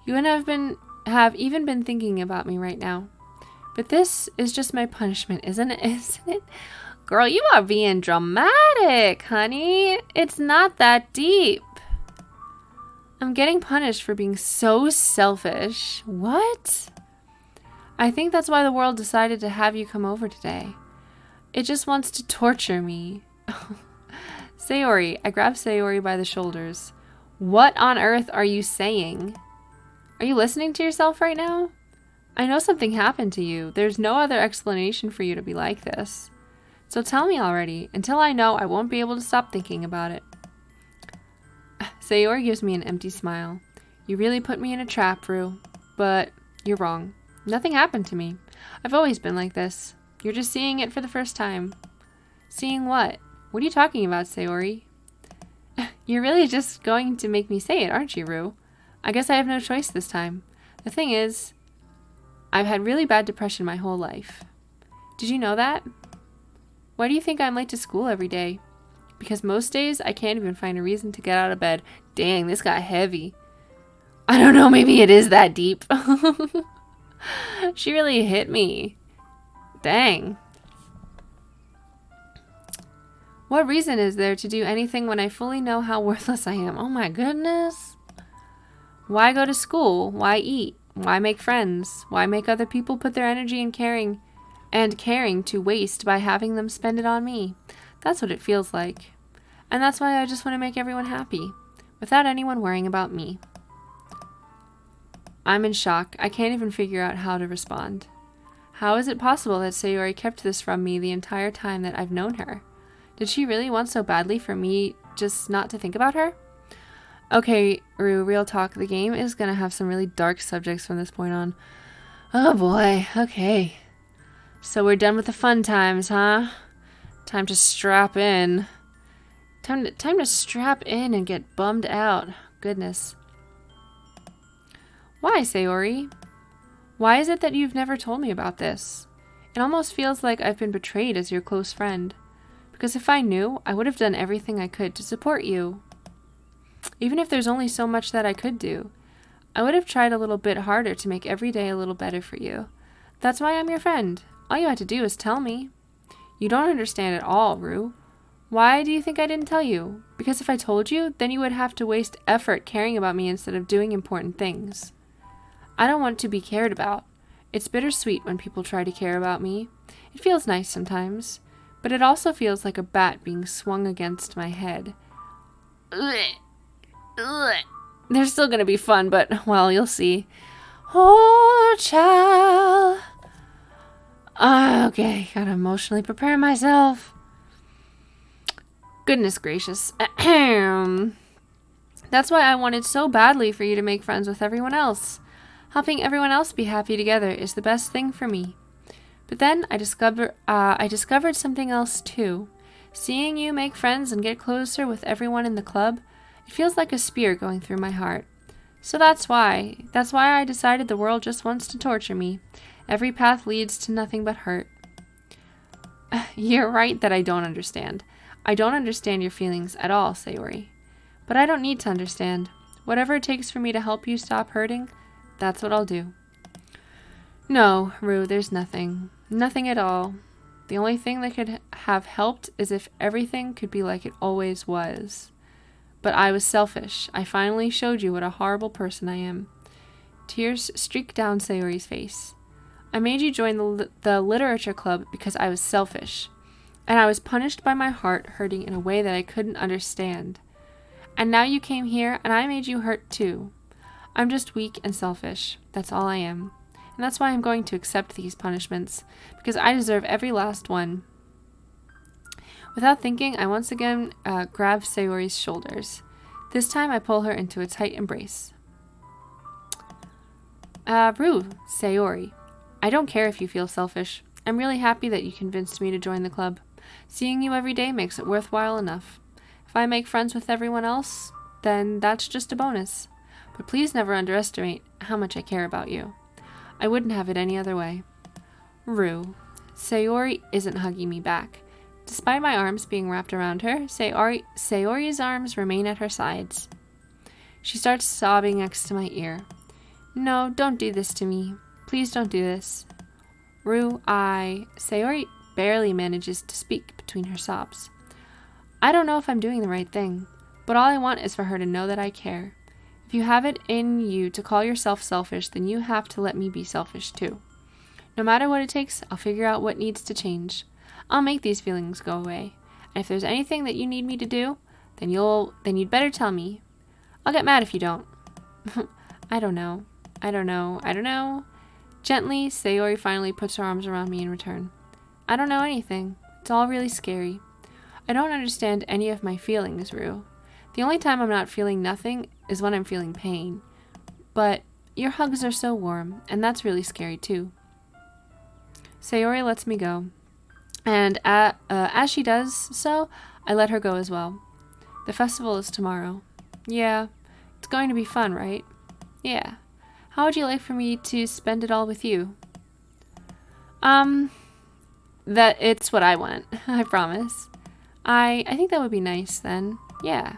You wouldn't have even been thinking about me right now. But this is just my punishment, isn't it? Isn't it? Girl, you are being dramatic, honey. It's not that deep. I'm getting punished for being so selfish. What? I think that's why the world decided to have you come over today. It just wants to torture me. Sayori, I grab Sayori by the shoulders. What on earth are you saying? Are you listening to yourself right now? I know something happened to you. There's no other explanation for you to be like this. So tell me already. Until I know, I won't be able to stop thinking about it. Sayori gives me an empty smile. You really put me in a trap, Rue. But you're wrong. Nothing happened to me. I've always been like this. You're just seeing it for the first time. Seeing what? What are you talking about, Sayori? You're really just going to make me say it, aren't you, Rue? I guess I have no choice this time. The thing is, I've had really bad depression my whole life. Did you know that? Why do you think I'm late to school every day? Because most days I can't even find a reason to get out of bed. Dang, this got heavy. I don't know, maybe it is that deep. She really hit me. Dang. What reason is there to do anything when I fully know how worthless I am? Oh my goodness. Why go to school? Why eat? Why make friends? Why make other people put their energy in caring to waste by having them spend it on me? That's what it feels like. And that's why I just want to make everyone happy, without anyone worrying about me. I'm in shock. I can't even figure out how to respond. How is it possible that Sayori kept this from me the entire time that I've known her? Did she really want so badly for me just not to think about her? Okay, Rue, real talk. The game is going to have some really dark subjects from this point on. Oh boy, okay. So we're done with the fun times, huh? Time to strap in. Time to strap in and get bummed out. Goodness. Why, Sayori? Why is it that you've never told me about this? It almost feels like I've been betrayed as your close friend. Because if I knew, I would have done everything I could to support you. Even if there's only so much that I could do, I would have tried a little bit harder to make every day a little better for you. That's why I'm your friend. All you had to do is tell me. You don't understand at all, Rue. Why do you think I didn't tell you? Because if I told you, then you would have to waste effort caring about me instead of doing important things. I don't want to be cared about. It's bittersweet when people try to care about me. It feels nice sometimes, but it also feels like a bat being swung against my head. Ugh. Ugh. They're still gonna be fun, but, well, you'll see. Oh, child. Okay, gotta emotionally prepare myself. Goodness gracious. That's why I wanted so badly for you to make friends with everyone else. Helping everyone else be happy together is the best thing for me. But then I discovered something else too. Seeing you make friends and get closer with everyone in the club, it feels like a spear going through my heart. So that's why I decided the world just wants to torture me. Every path leads to nothing but hurt. You're right that I don't understand. I don't understand your feelings at all, Sayori. But I don't need to understand. Whatever it takes for me to help you stop hurting, that's what I'll do. No, Rue, there's nothing. Nothing at all. The only thing that could have helped is if everything could be like it always was. But I was selfish. I finally showed you what a horrible person I am. Tears streaked down Sayori's face. I made you join the literature club because I was selfish. And I was punished by my heart hurting in a way that I couldn't understand. And now you came here and I made you hurt too. I'm just weak and selfish. That's all I am. And that's why I'm going to accept these punishments, because I deserve every last one. Without thinking, I once again grab Sayori's shoulders. This time I pull her into a tight embrace. Rue, Sayori, I don't care if you feel selfish. I'm really happy that you convinced me to join the club. Seeing you every day makes it worthwhile enough. If I make friends with everyone else, then that's just a bonus. But please never underestimate how much I care about you. I wouldn't have it any other way. Rue, Sayori isn't hugging me back. Despite my arms being wrapped around her, Sayori's arms remain at her sides. She starts sobbing next to my ear. No, don't do this to me. Please don't do this. Rue, Sayori barely manages to speak between her sobs. I don't know if I'm doing the right thing, but all I want is for her to know that I care. If you have it in you to call yourself selfish, then you have to let me be selfish too. No matter what it takes, I'll figure out what needs to change. I'll make these feelings go away. And if there's anything that you need me to do, then you'd better tell me. I'll get mad if you don't. I don't know. Gently, Sayori finally puts her arms around me in return. I don't know anything. It's all really scary. I don't understand any of my feelings, Rue. The only time I'm not feeling nothing is when I'm feeling pain. But your hugs are so warm, and that's really scary too. Sayori lets me go. And as she does so, I let her go as well. The festival is tomorrow. Yeah, it's going to be fun, right? Yeah. How would you like for me to spend it all with you? That it's what I want. I promise. I think that would be nice then. Yeah.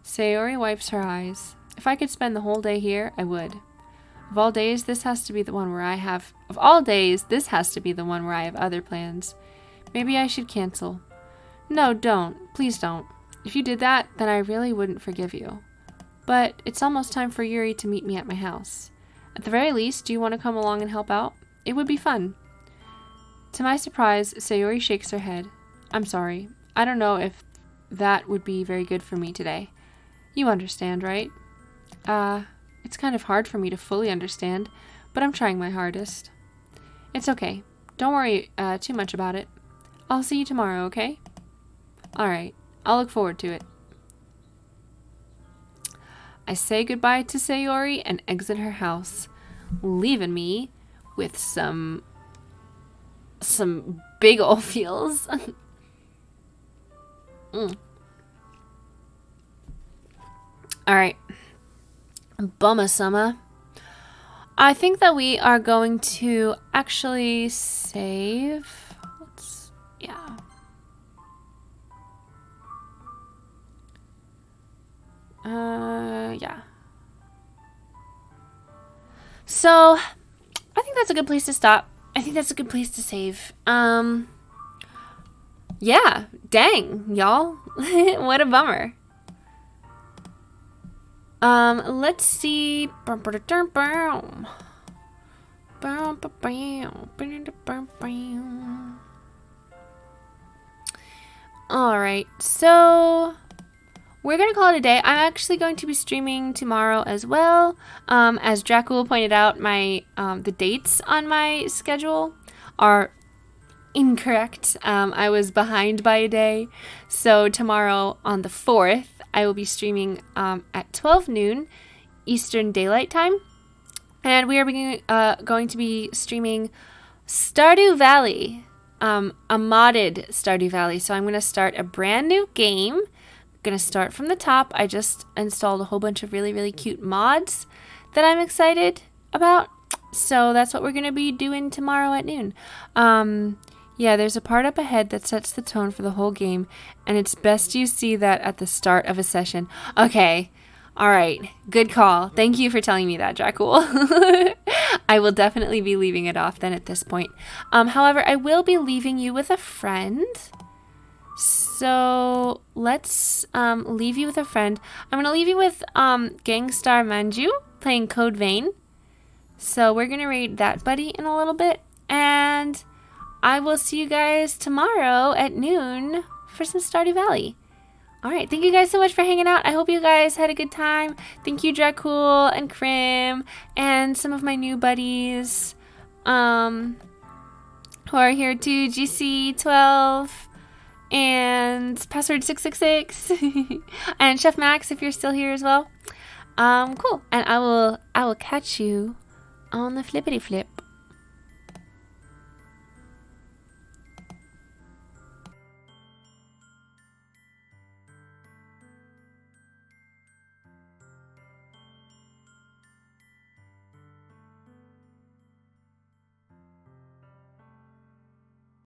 Sayori wipes her eyes. If I could spend the whole day here, I would. Of all days, this has to be the one where I have... Of all days, this has to be the one where I have other plans. Maybe I should cancel. No, don't. Please don't. If you did that, then I really wouldn't forgive you. But it's almost time for Yuri to meet me at my house. At the very least, do you want to come along and help out? It would be fun. To my surprise, Sayori shakes her head. I'm sorry. I don't know if that would be very good for me today. You understand, right? It's kind of hard for me to fully understand, but I'm trying my hardest. It's okay. Don't worry too much about it. I'll see you tomorrow, okay? Alright. I'll look forward to it. I say goodbye to Sayori and exit her house, leaving me with some big ol' feels. Alright. Bumma-summa. I think that we are going to actually save. Yeah. Yeah. So, I think that's a good place to stop. I think that's a good place to save. Yeah. Dang, y'all. What a bummer. Let's see. Alright, so we're going to call it a day. I'm actually going to be streaming tomorrow as well. As Dracul pointed out, my the dates on my schedule are incorrect. I was behind by a day. So tomorrow on the 4th, I will be streaming at 12 noon Eastern Daylight Time. And we are going to be streaming Stardew Valley, a modded Stardew Valley. So I'm going to start a brand new game. I'm going to start from the top. I just installed a whole bunch of really, really cute mods that I'm excited about. So that's what we're going to be doing tomorrow at noon. Yeah, there's a part up ahead that sets the tone for the whole game, and it's best you see that at the start of a session. Okay, alright, good call. Thank you for telling me that, Dracul. I will definitely be leaving it off then at this point. However, I will be leaving you with a friend. So, let's leave you with a friend. I'm going to leave you with Gangstar Manju playing Code Vein. So, we're going to raid that buddy in a little bit, and I will see you guys tomorrow at noon for some Stardew Valley. Alright, thank you guys so much for hanging out. I hope you guys had a good time. Thank you, Dracul and Krim and some of my new buddies who are here too. GC12 and Password 666 and Chef Max if you're still here as well. Cool. And I will catch you on the flippity flip.